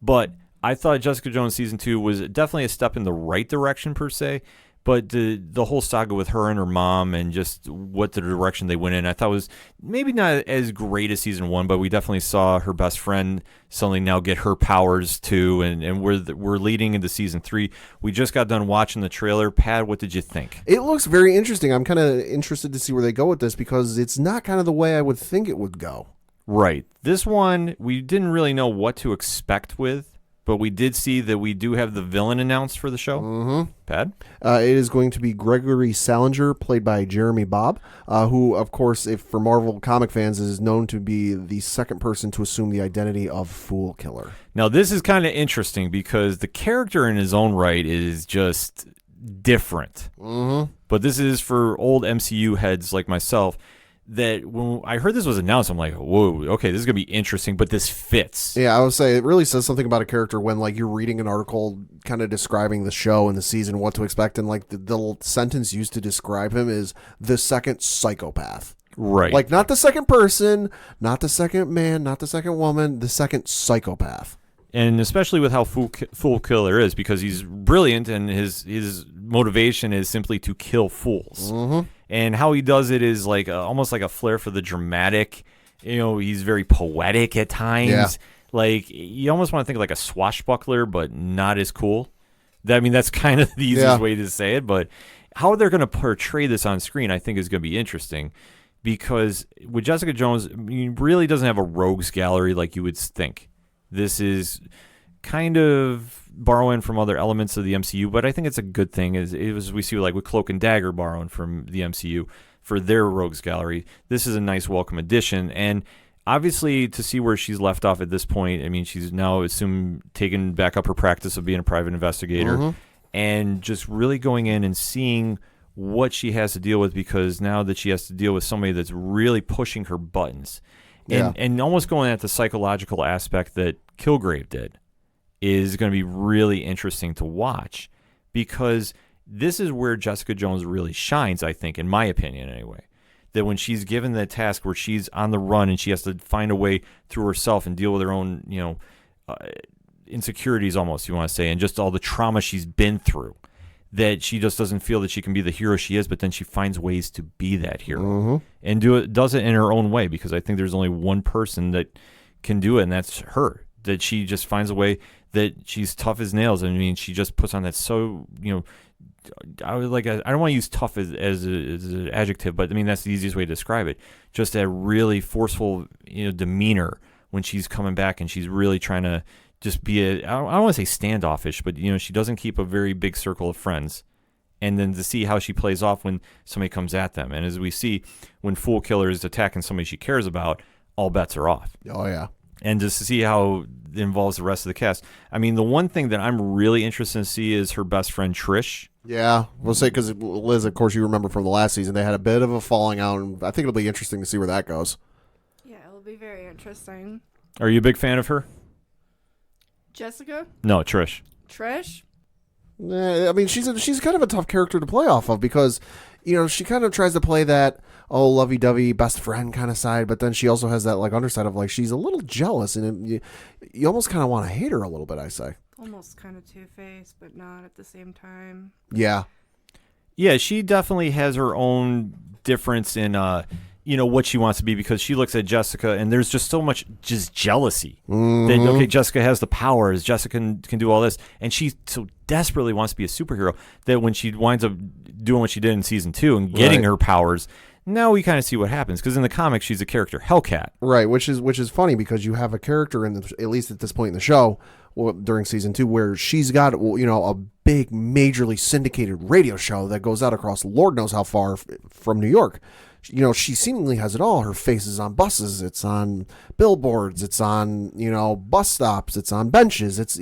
But I thought Jessica Jones season 2 was definitely a step in the right direction per se. But the whole saga with her and her mom and just what the direction they went in, I thought was maybe not as great as season 1, but we definitely saw her best friend suddenly now get her powers too, and we're leading into season 3. We just got done watching the trailer. Pat, what did you think? It looks very interesting. I'm kind of interested to see where they go with this because it's not kind of the way I would think it would go. Right. This one, we didn't really know what to expect with. but we did see that we do have the villain announced for the show. Mm-hmm. Pad? It is going to be Gregory Salinger, played by Jeremy Bobb, who, of course, if for Marvel comic fans, is known to be the second person to assume the identity of Fool Killer. Now, this is kind of interesting because the character in his own right is just different. Mm-hmm. But this is for old MCU heads like myself, that when I heard this was announced, I'm like, whoa, okay, this is going to be interesting, but this fits. Yeah, I would say it really says something about a character when, like, you're reading an article kind of describing the show and the season, what to expect, and, like, the sentence used to describe him is the second psychopath. Right. Like, not the second person, not the second man, not the second woman, the second psychopath. And especially with how Fool Killer is, because he's brilliant and his motivation is simply to kill fools. Mm-hmm. And how he does it is like almost like a flair for the dramatic. You know, he's very poetic at times. Yeah. Like, you almost want to think of like a swashbuckler, but not as cool. I mean, that's kind of the easiest way to say it. But how they're going to portray this on screen, I think, is going to be interesting. Because with Jessica Jones, he really doesn't have a rogues gallery like you would think. This is kind of borrowing from other elements of the MCU, but I think it's a good thing. As we see, like with Cloak and Dagger borrowing from the MCU for their rogues gallery. This is a nice welcome addition, and obviously to see where she's left off at this point. I mean, she's now taken back up her practice of being a private investigator, and just really going in and seeing what she has to deal with, because now that she has to deal with somebody that's really pushing her buttons, and almost going at the psychological aspect that Kilgrave did, is going to be really interesting to watch, because this is where Jessica Jones really shines, I think, in my opinion anyway. That when she's given the task where she's on the run and she has to find a way through herself and deal with her own, insecurities almost, you want to say, and just all the trauma she's been through, that she just doesn't feel that she can be the hero she is, but then she finds ways to be that hero and does it in her own way, because I think there's only one person that can do it, and that's her. That she just finds a way, that she's tough as nails. I mean, she just puts on that I don't want to use tough as an adjective, but I mean, that's the easiest way to describe it. Just that really forceful, demeanor when she's coming back, and she's really trying to just be I don't want to say standoffish, but she doesn't keep a very big circle of friends. And then to see how she plays off when somebody comes at them. And as we see, when Fool Killer is attacking somebody she cares about, all bets are off. Oh, yeah. And just to see how it involves the rest of the cast. I mean, the one thing that I'm really interested to see is her best friend, Trish. Yeah, we'll say, because Liz, of course, you remember from the last season, they had a bit of a falling out, and I think it'll be interesting to see where that goes. Yeah, it'll be very interesting. Are you a big fan of her? Jessica? No, Trish. Trish? I mean, she's kind of a tough character to play off of, because she kind of tries to play that lovey-dovey best friend kind of side, but then she also has that like underside of like she's a little jealous, and you almost kind of want to hate her a little bit, I say. Almost kind of two-faced, but not at the same time. Yeah. Yeah, she definitely has her own difference in what she wants to be, because she looks at Jessica and there's just so much just jealousy. That, okay, Jessica has the powers, Jessica can do all this, and she so desperately wants to be a superhero that when she winds up doing what she did in season 2 and getting her powers, now we kind of see what happens, because in the comics she's a character, Hellcat. Right, which is funny, because you have a character at least at this point in the show, during season 2, where she's got a big majorly syndicated radio show that goes out across Lord knows how far from New York. She seemingly has it all. Her face is on buses, it's on billboards, it's on bus stops, it's on benches, it's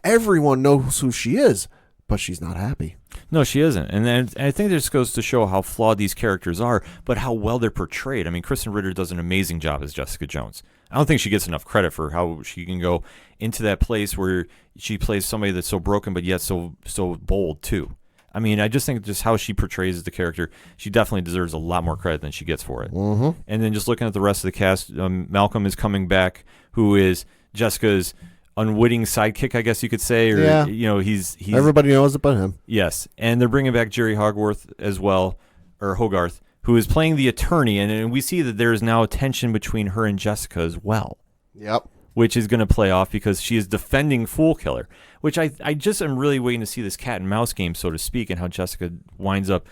everyone knows who she is, but she's not happy. No, she isn't. And then I think this goes to show how flawed these characters are, but how well they're portrayed. I mean, Kristen Ritter does an amazing job as Jessica Jones. I don't think she gets enough credit for how she can go into that place where she plays somebody that's so broken, but yet so bold too. I mean, I just think just how she portrays the character, she definitely deserves a lot more credit than she gets for it. And then just looking at the rest of the cast, Malcolm is coming back, who is Jessica's unwitting sidekick, I guess you could say. Or, he's everybody knows it but him. Yes, and they're bringing back Jerry Hogarth as well, or Hogarth, who is playing the attorney, and we see that there is now a tension between her and Jessica as well. Yep. Which is going to play off because she is defending Fool Killer, which I just am really waiting to see this cat and mouse game, so to speak, and how Jessica winds up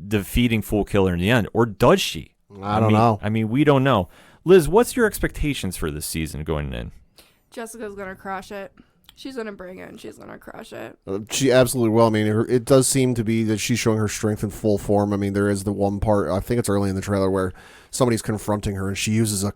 defeating Fool Killer in the end. Or does she? I don't know. I mean, we don't know. Liz, what's your expectations for this season going in? Jessica's going to crush it. She's gonna bring it and she's gonna crush it. She absolutely will. I mean, it does seem to be that she's showing her strength in full form. I mean, there is the one part, I think it's early in the trailer, where somebody's confronting her and she uses a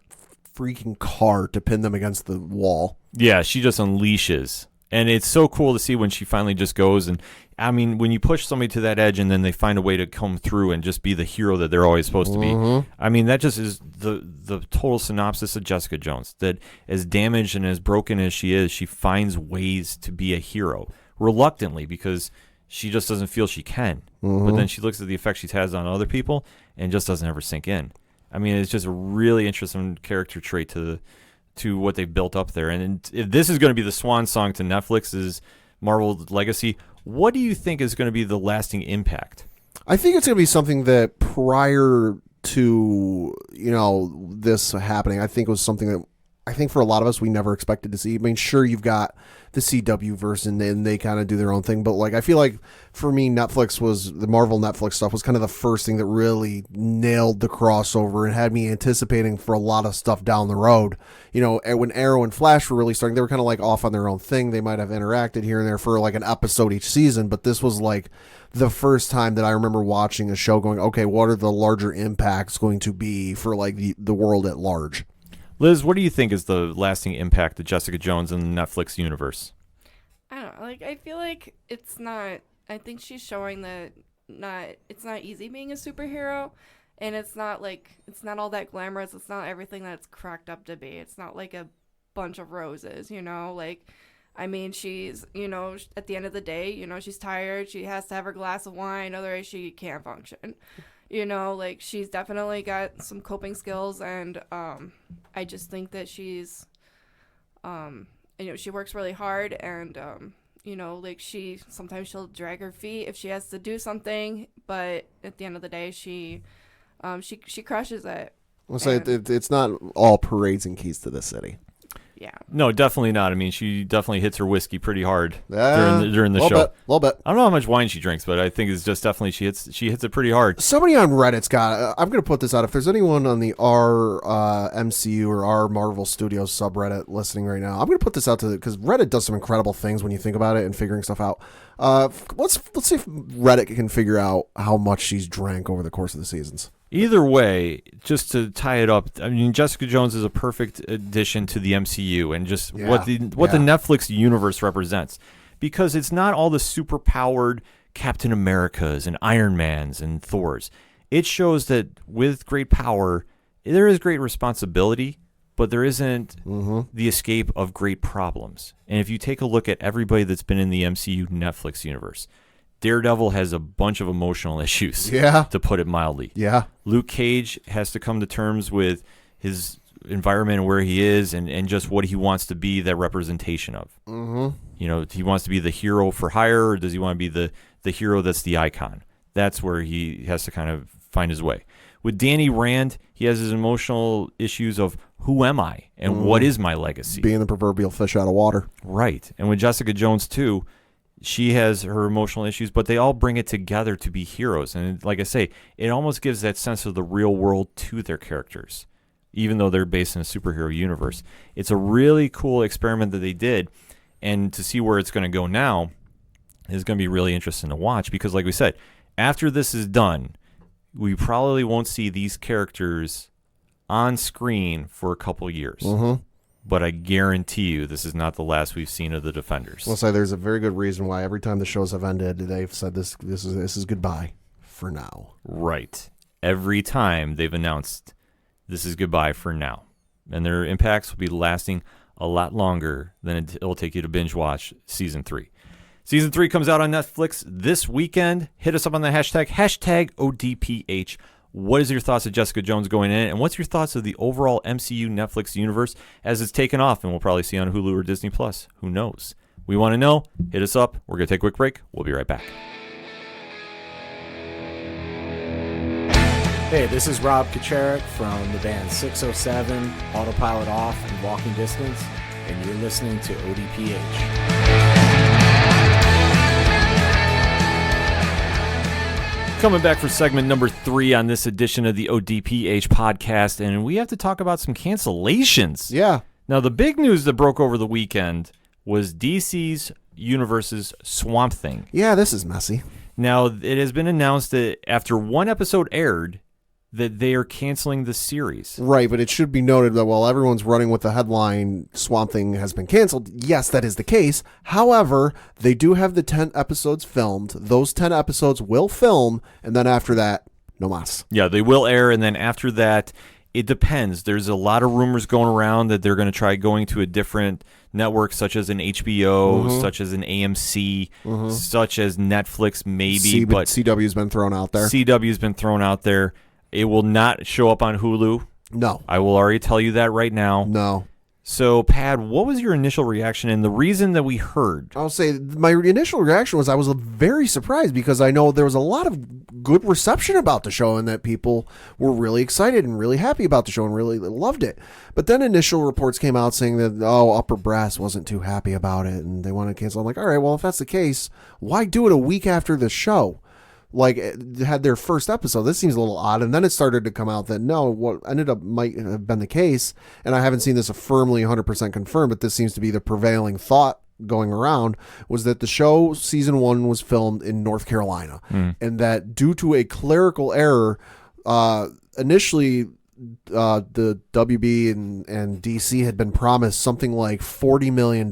freaking car to pin them against the wall. Yeah, she just unleashes. And it's so cool to see when she finally just goes. And I mean, when you push somebody to that edge and then they find a way to come through and just be the hero that they're always supposed to be. I mean, that just is the total synopsis of Jessica Jones. That as damaged and as broken as she is, she finds ways to be a hero reluctantly because she just doesn't feel she can. But then she looks at the effect she has on other people and just doesn't ever sink in. I mean, it's just a really interesting character trait to what they've built up there. And if this is going to be the swan song to Netflix's Marvel legacy, what do you think is going to be the lasting impact? I think it's going to be something that prior to, this happening, I think it was something that I think for a lot of us we never expected to see. I mean, sure, you've got the CW version and they kind of do their own thing, but like I feel like for me, the Marvel Netflix stuff was kind of the first thing that really nailed the crossover and had me anticipating for a lot of stuff down the road. When Arrow and Flash were really starting, they were kind of like off on their own thing. They might have interacted here and there for like an episode each season, but this was like the first time that I remember watching a show going, okay, what are the larger impacts going to be for like the world at large? Liz, what do you think is the lasting impact of Jessica Jones in the Netflix universe? I don't know. Like, I feel like it's not. I think she's showing that it's not easy being a superhero, and it's not all that glamorous. It's not everything that it's cracked up to be. It's not like a bunch of roses, Like, I mean, she's, at the end of the day, she's tired. She has to have her glass of wine, otherwise she can't function. Like she's definitely got some coping skills, and I just think that she's, she works really hard, and like sometimes she'll drag her feet if she has to do something, but at the end of the day, she crushes it. I'll say it's not all parades and keys to the city. Yeah. No, definitely not. I mean, she definitely hits her whiskey pretty hard during the show. A little bit. I don't know how much wine she drinks, but I think it's just definitely she hits it pretty hard. Somebody on Reddit's got. I'm going to put this out. If there's anyone on the R MCU or R Marvel Studios subreddit listening right now, I'm going to put this out because Reddit does some incredible things when you think about it and figuring stuff out. Let's see if Reddit can figure out how much she's drank over the course of the seasons. Either way, just to tie it up, I mean, Jessica Jones is a perfect addition to the MCU and just what the Netflix universe represents. Because it's not all the super-powered Captain Americas and Iron Mans and Thors. It shows that with great power, there is great responsibility, but there isn't the escape of great problems. And if you take a look at everybody that's been in the MCU Netflix universe, Daredevil has a bunch of emotional issues, to put it mildly. Yeah. Luke Cage has to come to terms with his environment and where he is and just what he wants to be that representation of. He wants to be the hero for hire, or does he want to be the hero that's the icon? That's where he has to kind of find his way. With Danny Rand, he has his emotional issues of who am I and what is my legacy? Being the proverbial fish out of water. Right. And with Jessica Jones, too, she has her emotional issues, but they all bring it together to be heroes. And like I say, it almost gives that sense of the real world to their characters, even though they're based in a superhero universe. It's a really cool experiment that they did, and to see where it's going to go now is going to be really interesting to watch because, like we said, after this is done, we probably won't see these characters on screen for a couple years. But I guarantee you this is not the last we've seen of the Defenders. I'll say there's a very good reason why every time the shows have ended, they've said this is goodbye for now. Right. Every time they've announced this is goodbye for now. And their impacts will be lasting a lot longer than it'll take you to binge watch Season 3. Season 3 comes out on Netflix this weekend. Hit us up on the hashtag ODPH. What is your thoughts of Jessica Jones going in, and what's your thoughts of the overall MCU Netflix universe as it's taken off and we'll probably see on Hulu or Disney+. Who knows? We want to know. Hit us up. We're going to take a quick break. We'll be right back. Hey, this is Rob Kacharik from the band 607, Autopilot Off, and Walking Distance, and you're listening to ODPH. Coming back for segment number 3 on this edition of the ODPH podcast, and we have to talk about some cancellations. Yeah. Now, the big news that broke over the weekend was DC's Universe's Swamp Thing. Yeah, this is messy. Now, it has been announced that after one episode aired, that they are canceling the series. Right, but it should be noted that while everyone's running with the headline Swamp Thing has been canceled, yes, that is the case. However, they do have the 10 episodes filmed. Those 10 episodes will film, and then after that, no mas. Yeah, they will air, and then after that, it depends. There's a lot of rumors going around that they're going to try going to a different network, such as an HBO, such as an AMC, such as Netflix, maybe. But CW's been thrown out there. CW's been thrown out there. It will not show up on Hulu. No. I will already tell you that right now. No. So, Pad, what was your initial reaction and the reason that we heard? I'll say my initial reaction was I was very surprised because I know there was a lot of good reception about the show and that people were really excited and really happy about the show and really loved it. But then initial reports came out saying that, upper brass wasn't too happy about it and they want to cancel. I'm like, all right, well, if that's the case, why do it a week after the show? Like, it had their first episode. This seems a little odd. And then it started to come out that no, what ended up might have been the case. And I haven't seen this firmly 100% confirmed, but this seems to be the prevailing thought going around, was that the show season 1 was filmed in North Carolina. And that due to a clerical error, initially the WB and DC had been promised something like $40 million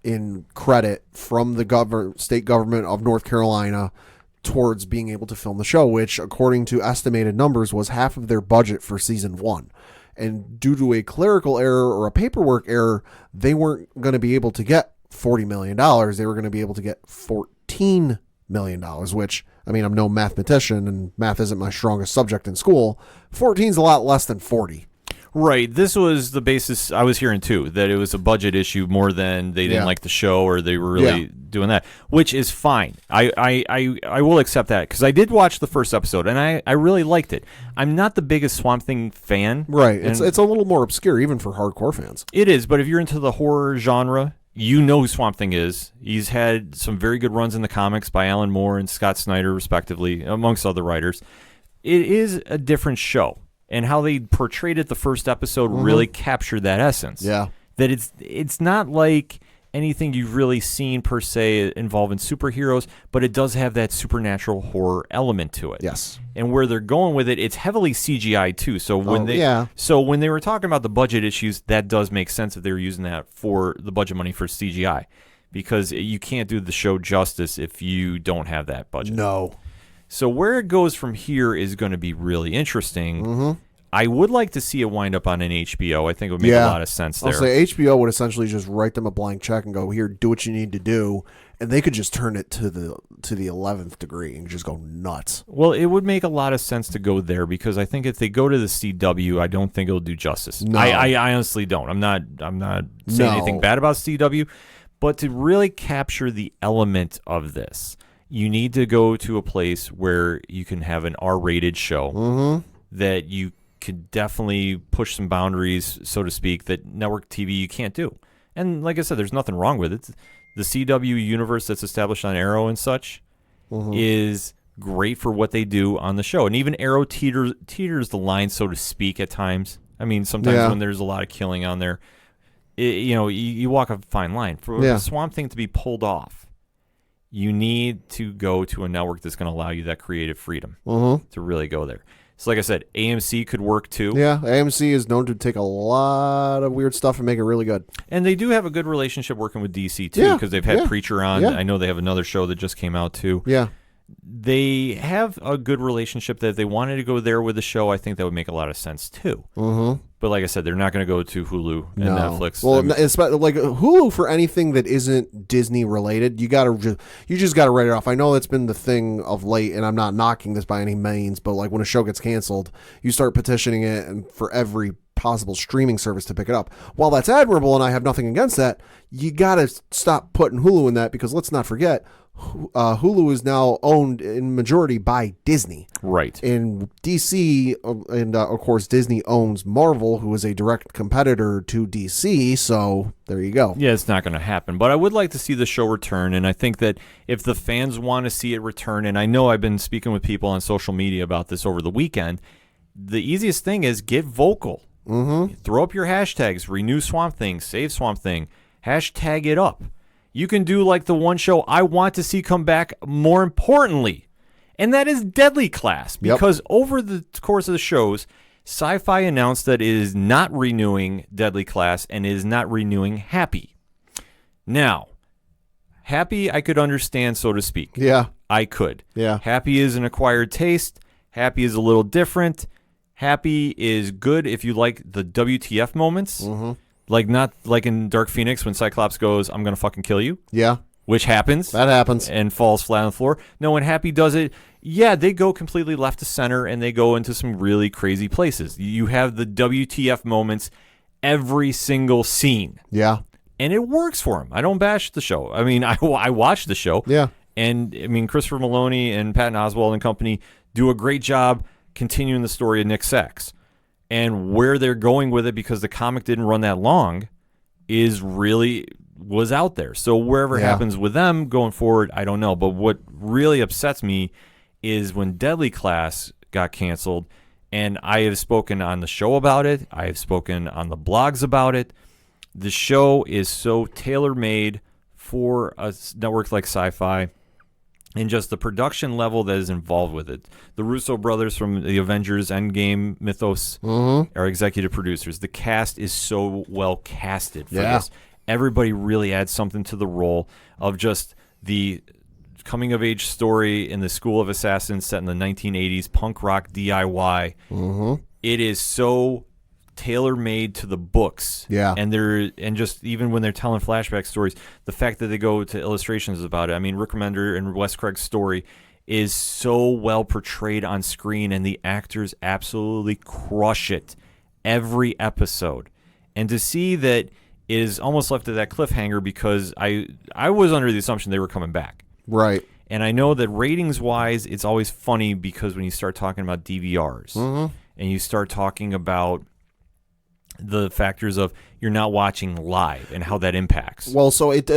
in credit from the state government of North Carolina towards being able to film the show, which according to estimated numbers was half of their budget for season 1. And due to a clerical error or a paperwork error, they weren't going to be able to get $40 million. They were going to be able to get $14 million, which, I mean, I'm no mathematician and math isn't my strongest subject in school. 14 is a lot less than 40. Right. This was the basis I was hearing, too, that it was a budget issue more than they didn't like the show or they were really doing that, which is fine. I will accept that because I did watch the first episode and I really liked it. I'm not the biggest Swamp Thing fan. Right. It's a little more obscure even for hardcore fans. It is, but if you're into the horror genre, you know who Swamp Thing is. He's had some very good runs in the comics by Alan Moore and Scott Snyder, respectively, amongst other writers. It is a different show. And how they portrayed it the first episode really captured that essence. Yeah. That it's not like anything you've really seen per se involving superheroes, but it does have that supernatural horror element to it. Yes. And where they're going with it, it's heavily CGI too. So when when they were talking about the budget issues, that does make sense that they were using that for the budget money for CGI. Because you can't do the show justice if you don't have that budget. No. So where it goes from here is going to be really interesting. I would like to see it wind up on an HBO. I think it would make a lot of sense there. I'll say HBO would essentially just write them a blank check and go, here, do what you need to do. And they could just turn it to the 11th degree and just go nuts. Well, it would make a lot of sense to go there because I think if they go to the CW, I don't think it'll do justice. No. I honestly don't. I'm not saying anything bad about CW, but to really capture the element of this, you need to go to a place where you can have an R-rated show that you could definitely push some boundaries, so to speak, that network TV you can't do. And like I said, there's nothing wrong with it. The CW universe that's established on Arrow and such is great for what they do on the show. And even Arrow teeters the line, so to speak, at times. I mean, sometimes when there's a lot of killing on there, you walk a fine line. For the Swamp Thing to be pulled off, you need to go to a network that's going to allow you that creative freedom to really go there. So like I said, AMC could work too. Yeah, AMC is known to take a lot of weird stuff and make it really good. And they do have a good relationship working with DC too because they've had Preacher on. Yeah. I know they have another show that just came out too. Yeah. They have a good relationship that if they wanted to go there with the show, I think that would make a lot of sense too. But like I said, they're not going to go to Hulu and Netflix. Well, it's like Hulu for anything that isn't Disney related. You just got to write it off. I know that's been the thing of late, and I'm not knocking this by any means. But like when a show gets canceled, you start petitioning it, and for every possible streaming service to pick it up. While that's admirable, and I have nothing against that, you got to stop putting Hulu in that because let's not forget. Hulu is now owned in majority by Disney. Right. In DC, and of course, Disney owns Marvel, who is a direct competitor to DC. So there you go. Yeah, it's not going to happen. But I would like to see the show return. And I think that if the fans want to see it return, and I know I've been speaking with people on social media about this over the weekend, the easiest thing is get vocal. Throw up your hashtags, renew Swamp Thing, save Swamp Thing. Hashtag it up. You can do like the one show I want to see come back more importantly, and that is Deadly Class. Because over the course of the shows, Sci-Fi announced that it is not renewing Deadly Class and is not renewing Happy. Now, Happy I could understand, so to speak. Yeah. I could. Yeah. Happy is an acquired taste. Happy is a little different. Happy is good if you like the WTF moments. Mm-hmm. Like not like in Dark Phoenix when Cyclops goes, I'm going to fucking kill you. Yeah. Which happens. That happens. And falls flat on the floor. No, when Happy does it, yeah, they go completely left to center and they go into some really crazy places. You have the WTF moments every single scene. Yeah. And it works for him. I don't bash the show. I mean, I watch the show. Yeah. And, I mean, Christopher Maloney and Patton Oswalt and company do a great job continuing the story of Nick Sachs. And where they're going with it, because the comic didn't run that long, was out there. So wherever it happens with them going forward, I don't know. But what really upsets me is when Deadly Class got canceled, and I have spoken on the show about it. I have spoken on the blogs about it. The show is so tailor-made for a network like Sci-Fi, and just the production level that is involved with it. The Russo brothers from the Avengers Endgame mythos are executive producers. The cast is so well casted for this. Everybody really adds something to the role of just the coming-of-age story in the School of Assassins set in the 1980s, punk rock DIY. It is so tailor-made to the books. Yeah. And just even when they're telling flashback stories, the fact that they go to illustrations about it. I mean, Rick Remender and Wes Craig's story is so well portrayed on screen, and the actors absolutely crush it every episode. And to see that it is almost left at that cliffhanger, because I was under the assumption they were coming back. Right. And I know that ratings-wise, it's always funny because when you start talking about DVRs and you start talking about the factors of you're not watching live and how that impacts. Well, so it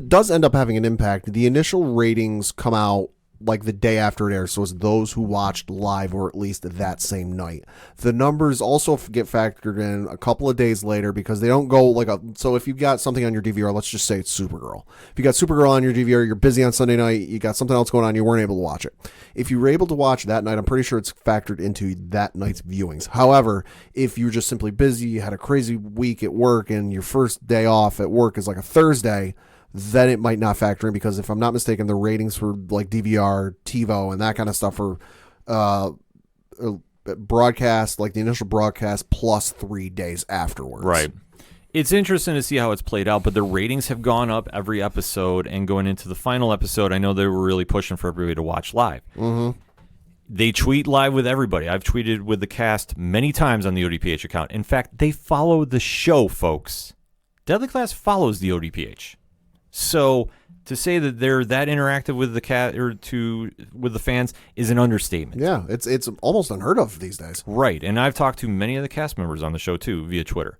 does end up having an impact. The initial ratings come out like the day after it airs, so it's those who watched live or at least that same night. The numbers also get factored in a couple of days later, because they don't go so if you've got something on your DVR, let's just say it's Supergirl. If you got Supergirl on your DVR, you're busy on Sunday night, you got something else going on, you weren't able to watch it. If you were able to watch that night, I'm pretty sure it's factored into that night's viewings. However, if you're just simply busy, you had a crazy week at work, and your first day off at work is like a Thursday, then it might not factor in, because if I'm not mistaken, the ratings for like DVR, TiVo, and that kind of stuff for broadcast, like the initial broadcast plus 3 days afterwards. Right. It's interesting to see how it's played out, but the ratings have gone up every episode, and going into the final episode, I know they were really pushing for everybody to watch live. They tweet live with everybody. I've tweeted with the cast many times on the ODPH account. In fact, they follow the show, folks. Deadly Class follows the ODPH. So to say that they're that interactive with the with the fans is an understatement. Yeah, it's almost unheard of these days. Right, and I've talked to many of the cast members on the show too via Twitter.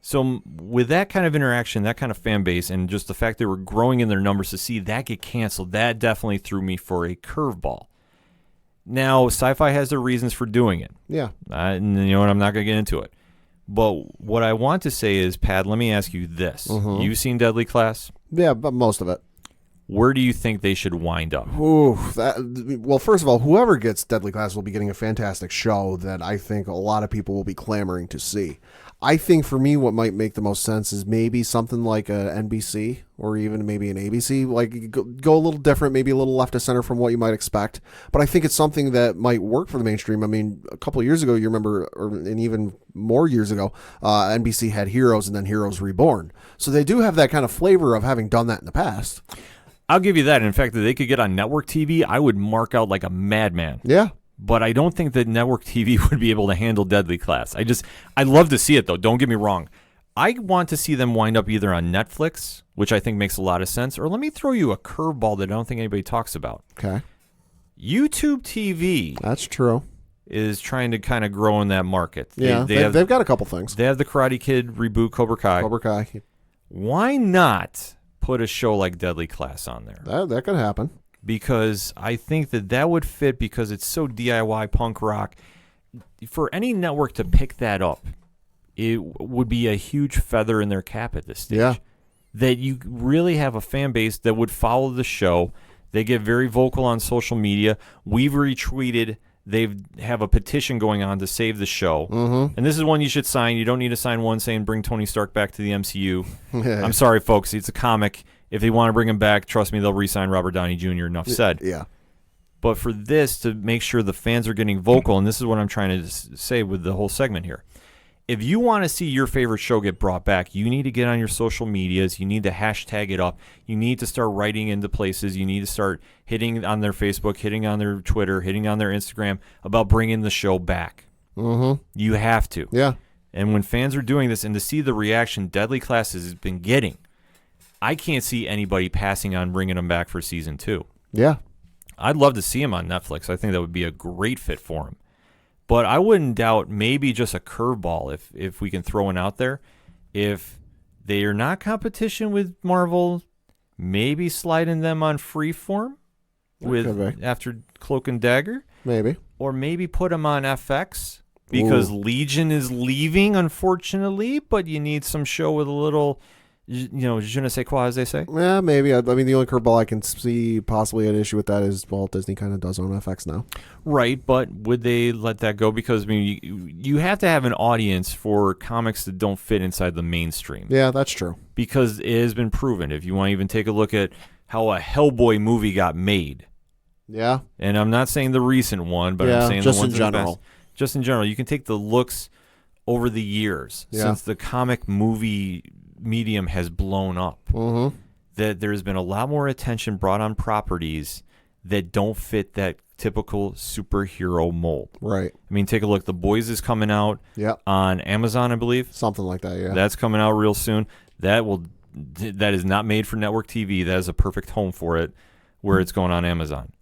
So with that kind of interaction, that kind of fan base, and just the fact they were growing in their numbers, to see that get canceled, that definitely threw me for a curveball. Now, Sci-Fi has their reasons for doing it. Yeah. And you know what? I'm not going to get into it. But what I want to say is, Pat, let me ask you this. You've seen Deadly Class? Yeah, but most of it. Where do you think they should wind up? Well, first of all, whoever gets Deadly Class will be getting a fantastic show that I think a lot of people will be clamoring to see. I think for me, what might make the most sense is maybe something like a NBC or even maybe an ABC. Like go a little different, maybe a little left of center from what you might expect. But I think it's something that might work for the mainstream. I mean, a couple of years ago, you remember, and even more years ago, NBC had Heroes and then Heroes Reborn. So they do have that kind of flavor of having done that in the past. I'll give you that. In fact, if they could get on network TV, I would mark out like a madman. Yeah. But I don't think that network TV would be able to handle Deadly Class. I'd love to see it, though. Don't get me wrong. I want to see them wind up either on Netflix, which I think makes a lot of sense, or let me throw you a curveball that I don't think anybody talks about. Okay. YouTube TV. That's true. Is trying to kind of grow in that market. Yeah, they've got a couple things. They have the Karate Kid reboot, Cobra Kai. Cobra Kai. Why not put a show like Deadly Class on there? That could happen. Because I think that would fit, because it's so DIY punk rock. For any network to pick that up, it would be a huge feather in their cap at this stage. Yeah. that you really have a fan base that would follow the show. They get very vocal on social media. We've retweeted. They have a petition going on to save the show. Mm-hmm. And this is one you should sign. You don't need to sign one saying bring Tony Stark back to the MCU. I'm sorry, folks. It's a comic. If they want to bring him back, trust me, they'll re-sign Robert Downey Jr. Enough said. Yeah. But for this, to make sure the fans are getting vocal, and this is what I'm trying to say with the whole segment here. If you want to see your favorite show get brought back, you need to get on your social medias. You need to hashtag it up. You need to start writing into places. You need to start hitting on their Facebook, hitting on their Twitter, hitting on their Instagram about bringing the show back. Mm-hmm. You have to. Yeah. And when fans are doing this, and to see the reaction Deadly Class has been getting, I can't see anybody passing on bringing them back for season 2. Yeah. I'd love to see him on Netflix. I think that would be a great fit for him. But I wouldn't doubt maybe just a curveball if we can throw one out there. If they are not competition with Marvel, maybe sliding them on Freeform after Cloak and Dagger. Maybe. Or maybe put them on FX because Legion is leaving, unfortunately, but you need some show with a little... je ne sais quoi, as they say. Yeah, maybe. I mean, the only curveball I can see possibly an issue with that is, well, Disney kind of does own FX now. Right, but would they let that go? Because, I mean, you have to have an audience for comics that don't fit inside the mainstream. Yeah, that's true. Because it has been proven. If you want to even take a look at how a Hellboy movie got made. Yeah. And I'm not saying the recent one, but I'm saying just the ones in general. Just in general. You can take the looks over the years since the comic movie medium has blown up, that there's been a lot more attention brought on properties that don't fit that typical superhero mold. Right. I mean, take a look. The Boys is coming out on Amazon, I believe. Something like that, yeah. That's coming out real soon. That is not made for network TV. That is a perfect home for it where it's going on Amazon.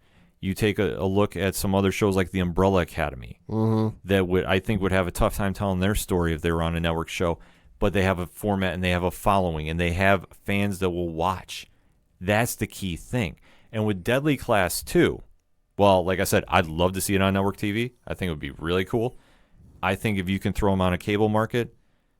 You take a look at some other shows like The Umbrella Academy that I think would have a tough time telling their story if they were on a network show. But they have a format and they have a following and they have fans that will watch. That's the key thing. And with Deadly Class 2, well, like I said, I'd love to see it on network TV. I think it would be really cool. I think if you can throw them on a cable market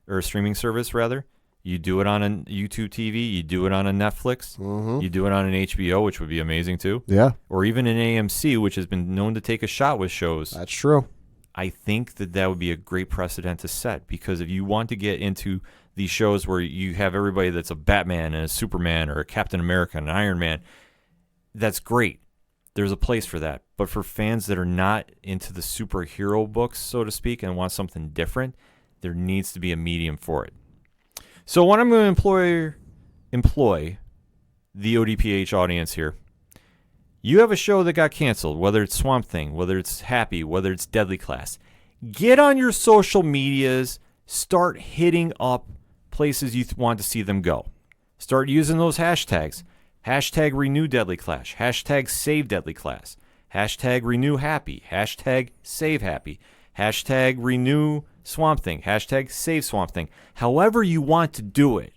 or a streaming service, rather, you do it on a YouTube TV, you do it on a Netflix, you do it on an HBO, which would be amazing too. Yeah. Or even an AMC, which has been known to take a shot with shows. That's true. I think that would be a great precedent to set, because if you want to get into these shows where you have everybody that's a Batman and a Superman or a Captain America and an Iron Man, that's great. There's a place for that. But for fans that are not into the superhero books, so to speak, and want something different, there needs to be a medium for it. So what I'm going to employ the ODPH audience here. You have a show that got canceled, whether it's Swamp Thing, whether it's Happy, whether it's Deadly Class. Get on your social medias. Start hitting up places you want to see them go. Start using those hashtags. Hashtag renew Deadly Class. Hashtag save Deadly Class. Hashtag renew Happy. Hashtag save Happy. Hashtag renew Swamp Thing. Hashtag save Swamp Thing. However you want to do it,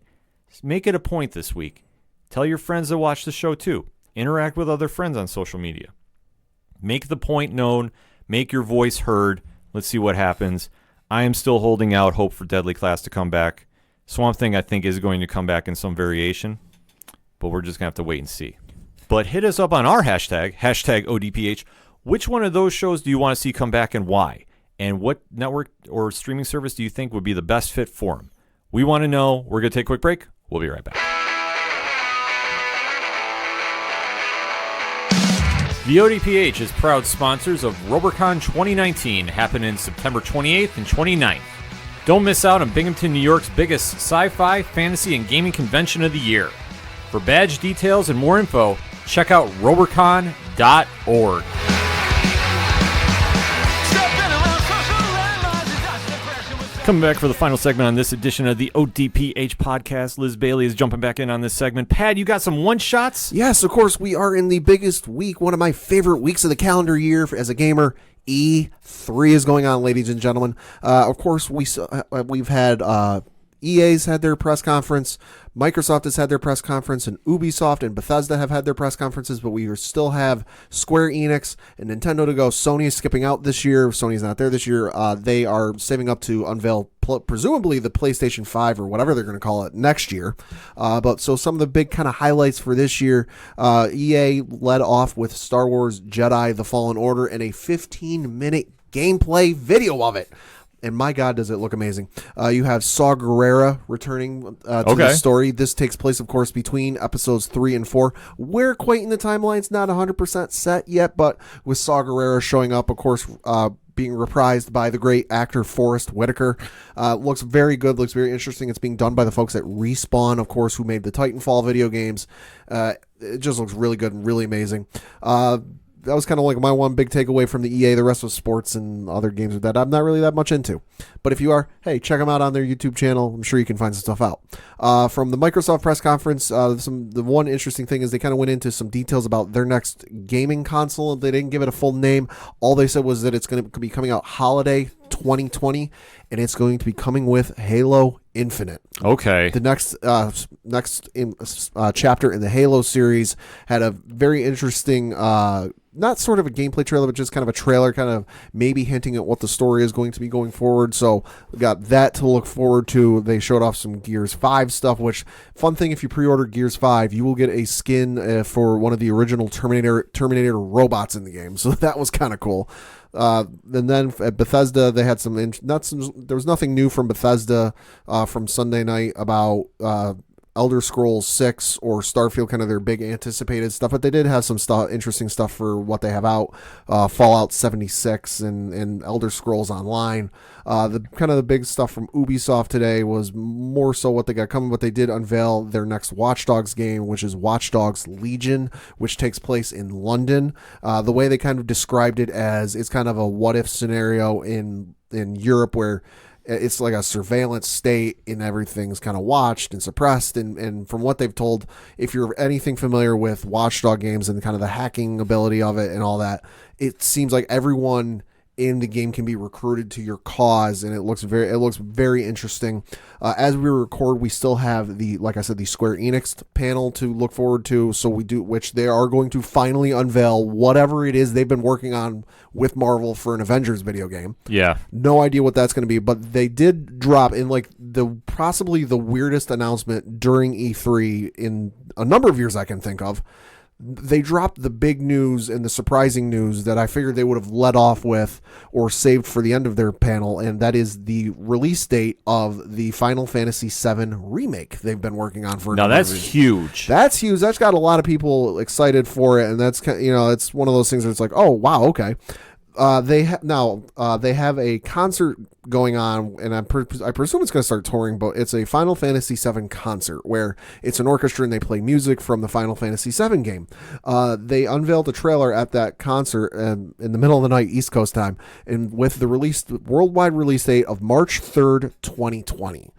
make it a point this week. Tell your friends to watch the show too. Interact with other friends on social media. Make the point known. Make your voice heard. Let's see what happens. I am still holding out hope for Deadly Class to come back. Swamp Thing, I think, is going to come back in some variation, but we're just going to have to wait and see. But hit us up on our hashtag ODPH. Which one of those shows do you want to see come back and why? And what network or streaming service do you think would be the best fit for them? We want to know. We're going to take a quick break. We'll be right back. The ODPH is proud sponsors of RoberCon 2019, happening September 28th and 29th. Don't miss out on Binghamton, New York's biggest sci-fi, fantasy, and gaming convention of the year. For badge details and more info, check out RoberCon.org. Coming back for the final segment on this edition of the ODPH podcast. Liz Bailey is jumping back in on this segment. Pat, you got some one-shots? Yes, of course. We are in the biggest week, one of my favorite weeks of the calendar year as a gamer. E3 is going on, ladies and gentlemen. Of course, we've had EA's had their press conference. Microsoft has had their press conference, and Ubisoft and Bethesda have had their press conferences, but we still have Square Enix and Nintendo to go. Sony is skipping out this year. Sony's not there this year. They are saving up to unveil presumably the PlayStation 5 or whatever they're going to call it next year. But so some of the big kind of highlights for this year, EA led off with Star Wars Jedi The Fallen Order and a 15-minute gameplay video of it. And my God, does it look amazing. You have Saw Gerrera returning to the story. This takes place, of course, between episodes 3 and 4. Where quite in the timeline's not 100% set yet, but with Saw Gerrera showing up, of course, being reprised by the great actor Forrest Whitaker. Looks very good, looks very interesting. It's being done by the folks at Respawn, of course, who made the Titanfall video games. It just looks really good and really amazing. That was kind of like my one big takeaway from the EA. The rest was sports and other games that I'm not really that much into. But if you are, hey, check them out on their YouTube channel. I'm sure you can find some stuff out. From the Microsoft press conference, the one interesting thing is they kind of went into some details about their next gaming console. They didn't give it a full name. All they said was that it's going to be coming out holiday 2020, and it's going to be coming with Halo Infinite. Okay. The next chapter in the Halo series had a very interesting, not sort of a gameplay trailer, but just kind of a trailer, kind of maybe hinting at what the story is going to be going forward. So we got that to look forward to. They showed off some Gears 5 stuff, which, fun thing, if you pre-order Gears 5, you will get a skin for one of the original Terminator robots in the game. So that was kind of cool. And then at Bethesda, they had there was nothing new from Bethesda from Sunday night about Elder Scrolls 6 or Starfield, kind of their big anticipated stuff, but they did have some interesting stuff for what they have out, Fallout 76 and Elder Scrolls Online. The big stuff from Ubisoft today was more so what they got coming, but they did unveil their next Watch Dogs game, which is Watch Dogs Legion, which takes place in London. The way they kind of described it as, it's kind of a what-if scenario in Europe where it's like a surveillance state and everything's kind of watched and suppressed. And from what they've told, if you're anything familiar with Watchdog games and kind of the hacking ability of it and all that, it seems like everyone in the game can be recruited to your cause, and it looks very interesting. As we record, we still have the Square Enix panel to look forward to. So which they are going to finally unveil whatever it is they've been working on with Marvel for an Avengers video game. Yeah, no idea what that's going to be, but they did drop in possibly the weirdest announcement during E3 in a number of years I can think of. They dropped the big news and the surprising news that I figured they would have led off with or saved for the end of their panel, and that is the release date of the Final Fantasy VII remake they've been working on for. Now that's huge. That's huge. That's got a lot of people excited for it, and that's it's one of those things where it's like, oh wow, okay. They have a concert going on, and I presume it's going to start touring, but it's a Final Fantasy VII concert where it's an orchestra and they play music from the Final Fantasy VII game. They unveiled a trailer at that concert in the middle of the night, East Coast time, and with the worldwide release date of March 3rd, 2020.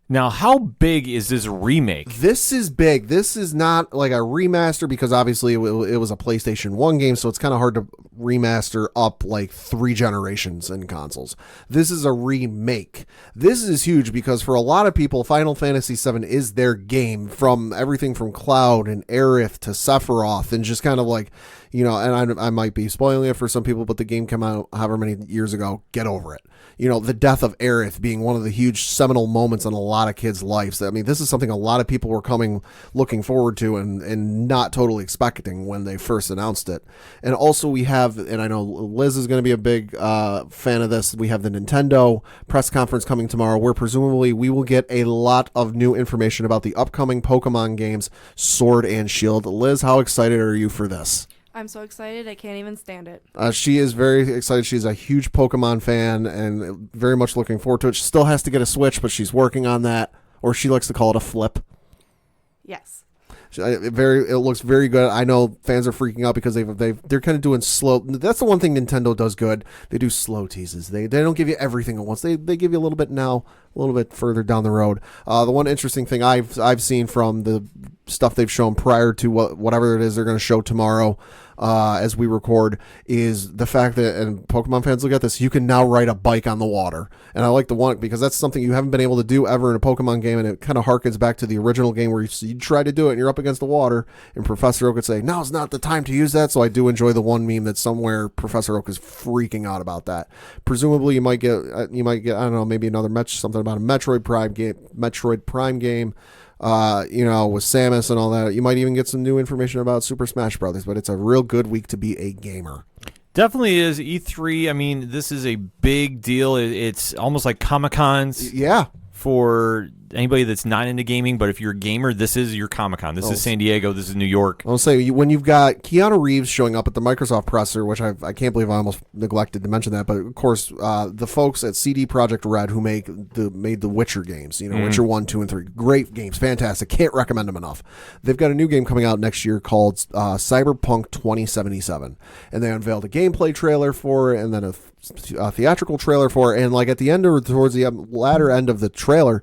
Now, how big is this remake? This is big. This is not like a remaster because obviously it was a PlayStation 1 game, so it's kind of hard to remaster up like 3 generations in consoles. This is a remake. This is huge because for a lot of people, Final Fantasy VII is their game, from everything from Cloud and Aerith to Sephiroth, and just kind of like, and I might be spoiling it for some people, but the game came out however many years ago. Get over it. The death of Aerith being one of the huge seminal moments in a lot of kids' lives. I mean, this is something a lot of people were looking forward to and not totally expecting when they first announced it. And also we have, and I know Liz is going to be a big fan of this, we have the Nintendo press conference coming tomorrow, where presumably we will get a lot of new information about the upcoming Pokemon games, Sword and Shield. Liz, how excited are you for this? I'm so excited, I can't even stand it. She is very excited. She's a huge Pokemon fan and very much looking forward to it. She still has to get a Switch, but she's working on that, or she likes to call it a flip. Yes. It looks very good. I know fans are freaking out because they're kind of doing slow. That's the one thing Nintendo does good. They do slow teases. They don't give you everything at once. They give you a little bit now, a little bit further down the road. The one interesting thing I've seen from the stuff they've shown prior to whatever it is they're going to show tomorrow as we record is the fact that, and Pokemon fans look at this, you can now ride a bike on the water. And I like the one because that's something you haven't been able to do ever in a Pokemon game, and it kind of harkens back to the original game where you try to do it and you're up against the water, and Professor Oak would say, now's not the time to use that. So I do enjoy the one meme that somewhere Professor Oak is freaking out about that. Presumably you might get I don't know, maybe another something about a Metroid Prime game. With Samus and all that. You might even get some new information about Super Smash Brothers, but it's a real good week to be a gamer. Definitely is. E3, I mean, this is a big deal. It's almost like Comic-Cons. Yeah. For anybody that's not into gaming, but if you're a gamer, this is your Comic-Con. This is San Diego. This is New York. I'll say, when you've got Keanu Reeves showing up at the Microsoft presser, which I can't believe I almost neglected to mention that, but of course, the folks at CD Projekt Red who made the Witcher games, Witcher 1, 2, and 3. Great games. Fantastic. Can't recommend them enough. They've got a new game coming out next year called Cyberpunk 2077, and they unveiled a gameplay trailer for it, and then a theatrical trailer for it, and like at the end or towards the latter end of the trailer,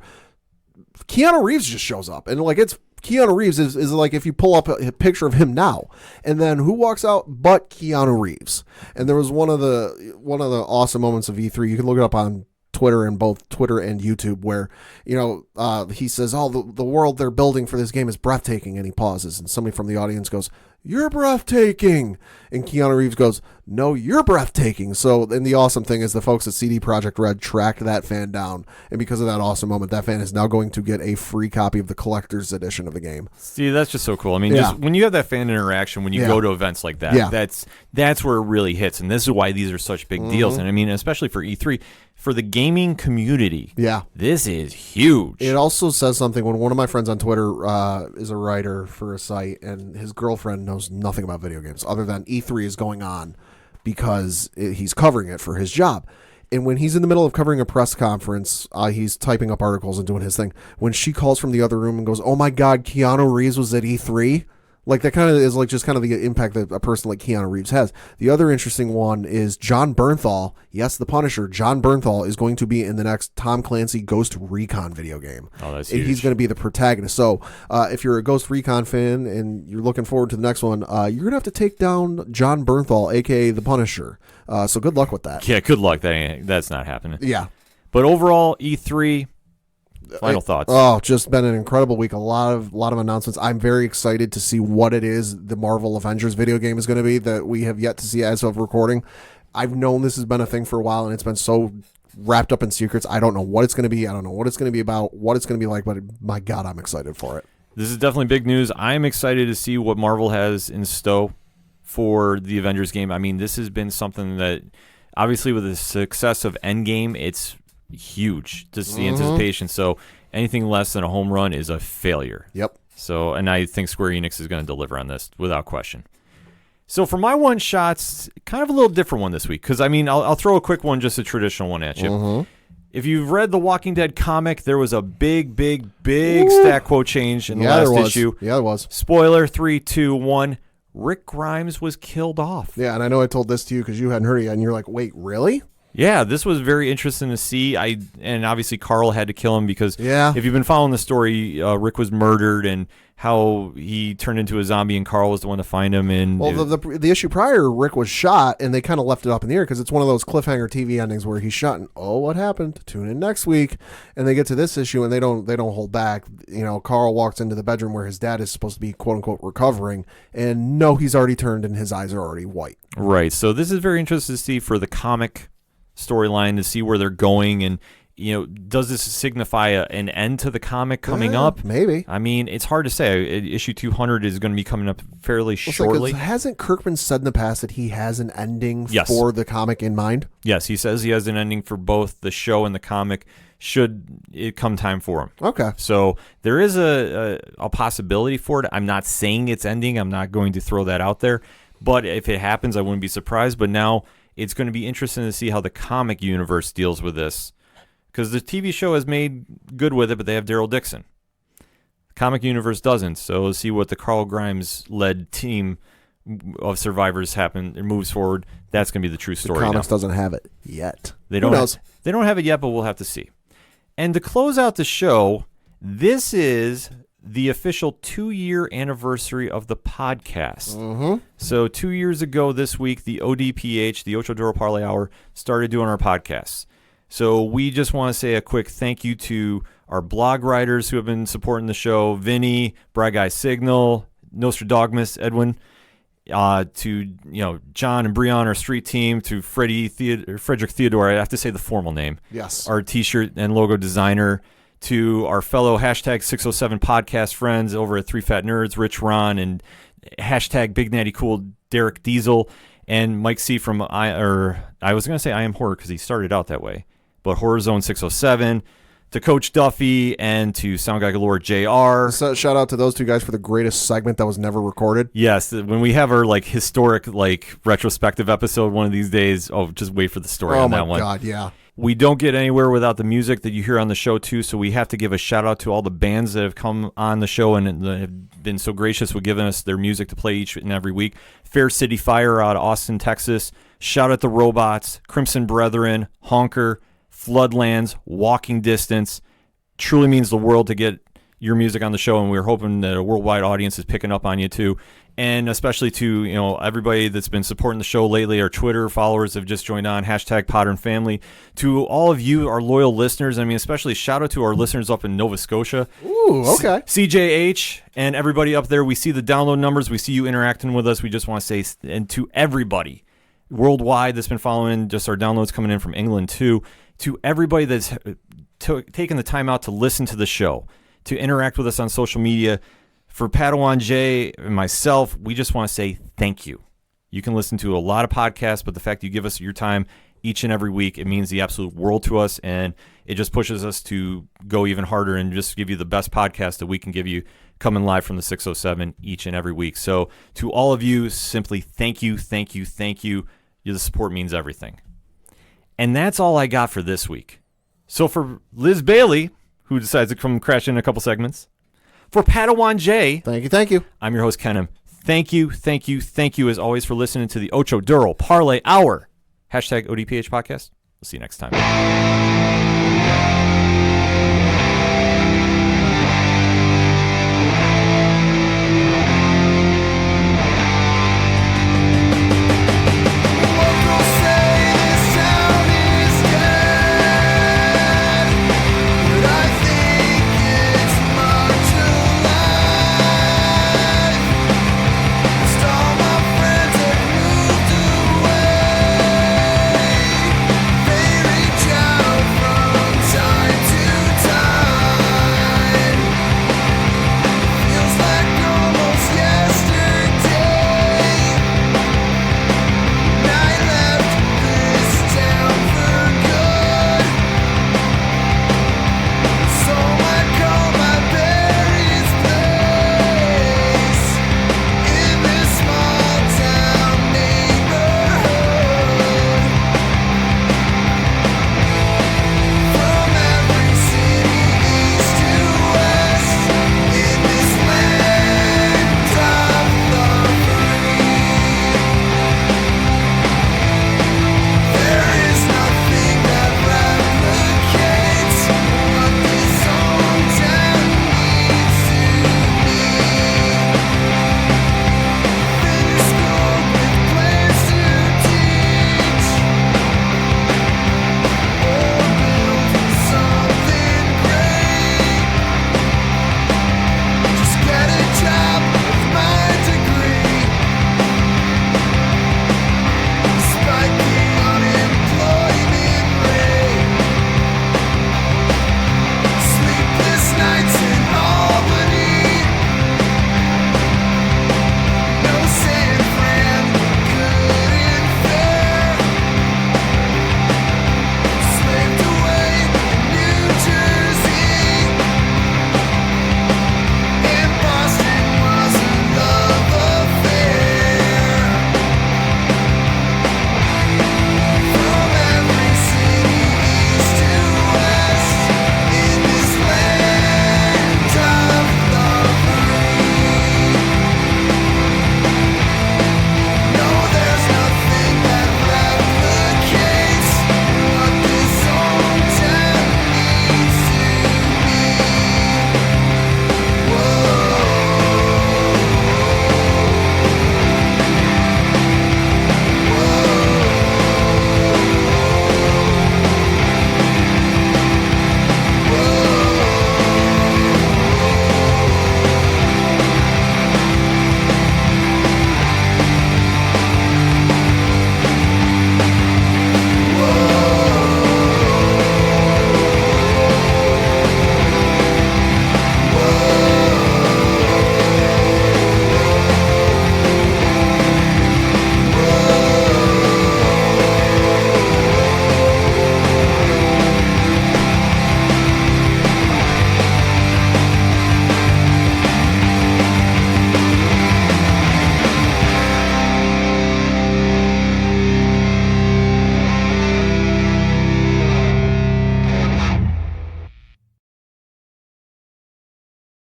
Keanu Reeves just shows up, and like it's Keanu Reeves is like if you pull up a picture of him now, and then who walks out but Keanu Reeves. And there was one of the awesome moments of E3. You can look it up on Twitter, and both Twitter and YouTube, where he says, the world they're building for this game is breathtaking, and he pauses, and somebody from the audience goes, "You're breathtaking," and Keanu Reeves goes, "No, you're breathtaking." So, and the awesome thing is the folks at CD Projekt Red tracked that fan down, and because of that awesome moment, that fan is now going to get a free copy of the collector's edition of the game. See, that's just so cool. I mean, just when you have that fan interaction, when you go to events like that, that's where it really hits, and this is why these are such big deals. And I mean, especially for E3, for the gaming community, this is huge. It also says something when one of my friends on Twitter is a writer for a site, and his girlfriend knows nothing about video games other than E3 is going on because he's covering it for his job. And when he's in the middle of covering a press conference, he's typing up articles and doing his thing. When she calls from the other room and goes, "Oh my God, Keanu Reeves was at E3," like that kind of is like just kind of the impact that a person like Keanu Reeves has. The other interesting one is John Bernthal. Yes, the Punisher. John Bernthal is going to be in the next Tom Clancy Ghost Recon video game. Oh, that's huge. He's going to be the protagonist. So if you're a Ghost Recon fan and you're looking forward to the next one, you're going to have to take down John Bernthal, a.k.a. the Punisher. So good luck with that. Yeah, good luck. That's not happening. Yeah. But overall, E3... Final thoughts. Oh, just been an incredible week. A lot of announcements. I'm very excited to see what it is the Marvel Avengers video game is going to be that we have yet to see as of recording. I've known this has been a thing for a while, and it's been so wrapped up in secrets. I don't know what it's going to be. I don't know what it's going to be about, what it's going to be like, but my God, I'm excited for it. This is definitely big news. I'm excited to see what Marvel has in stow for the Avengers game. I mean, this has been something that, obviously, with the success of Endgame, it's huge. Just the anticipation. So anything less than a home run is a failure. Yep. So, and I think Square Enix is going to deliver on this without question. So for my one shots, kind of a little different one this week, because I mean, I'll throw a quick one, just a traditional one at you. If you've read the Walking Dead comic, there was a big stat quote change in the last issue. Yeah, there was. Spoiler: 3, 2, 1. Rick Grimes was killed off. Yeah, and I know I told this to you because you hadn't heard it yet, and you're like, "Wait, really?" Yeah, this was very interesting to see. And obviously Carl had to kill him because if you've been following the story, Rick was murdered and how he turned into a zombie, and Carl was the one to find him. And the issue prior, Rick was shot, and they kind of left it up in the air because it's one of those cliffhanger TV endings where he's shot, and what happened? Tune in next week, and they get to this issue, and they don't hold back. Carl walks into the bedroom where his dad is supposed to be quote unquote recovering, and no, he's already turned, and his eyes are already white. Right. So this is very interesting to see for the comic storyline, to see where they're going, and does this signify an end to the comic coming up? Maybe. I mean, it's hard to say. Issue 200 is going to be coming up fairly shortly. Hasn't Kirkman said in the past that he has an ending for the comic in mind? Yes, he says he has an ending for both the show and the comic should it come time for him. Okay. So there is a possibility for it. I'm not saying it's ending. I'm not going to throw that out there. But if it happens, I wouldn't be surprised. But now it's going to be interesting to see how the comic universe deals with this, because the TV show has made good with it, but they have Daryl Dixon. The comic universe doesn't, so we'll see what the Carl Grimes-led team of survivors moves forward. That's going to be the true story. The comics doesn't have it yet. They don't have it yet, but we'll have to see. And to close out the show, this is the official 2-year anniversary of the podcast. Mm-hmm. So 2 years ago this week, the ODPH, the Ocho Duro Parlay Hour, started doing our podcasts. So we just want to say a quick thank you to our blog writers who have been supporting the show, Vinny, Brag Guy Signal, Nostradogmus, Edwin, to John and Breon, our street team, to Frederick Theodore, I have to say the formal name. Yes. Our t-shirt and logo designer, to our fellow hashtag 607 podcast friends over at 3 Fat Nerds, Rich Ron, and hashtag Big Natty Cool, Derek Diesel, and Mike C from I was going to say I Am Horror because he started out that way, but Horror Zone 607, to Coach Duffy, and to Sound Guy Galore JR. So shout out to those two guys for the greatest segment that was never recorded. Yes, when we have our historic retrospective episode one of these days, just wait for the story on that one. Oh my God, yeah. We don't get anywhere without the music that you hear on the show too, so we have to give a shout out to all the bands that have come on the show and have been so gracious with giving us their music to play each and every week. Fair City Fire out of Austin, Texas. Shout out the Robots, Crimson Brethren, Honker, Floodlands, Walking Distance. Truly means the world to get your music on the show, and we're hoping that a worldwide audience is picking up on you too. And especially to everybody that's been supporting the show lately. Our Twitter followers have just joined on, hashtag Podern Family. To all of you, our loyal listeners, especially shout out to our listeners up in Nova Scotia. Ooh, okay. CJH and everybody up there. We see the download numbers. We see you interacting with us. We just want to say, and to everybody worldwide that's been following just our downloads coming in from England too, to everybody that's taken the time out to listen to the show, to interact with us on social media. For Padawan J and myself, we just want to say thank you. You can listen to a lot of podcasts, but the fact you give us your time each and every week, it means the absolute world to us, and it just pushes us to go even harder and just give you the best podcast that we can give you coming live from the 607 each and every week. So to all of you, simply thank you, thank you, thank you. The support means everything. And that's all I got for this week. So for Liz Bailey, who decides to come crash in a couple segments, for Padawan J, thank you. I'm your host, Kenem. Thank you, thank you, thank you as always for listening to the Ocho Duro Parlay Hour. Hashtag ODPH Podcast. We'll see you next time.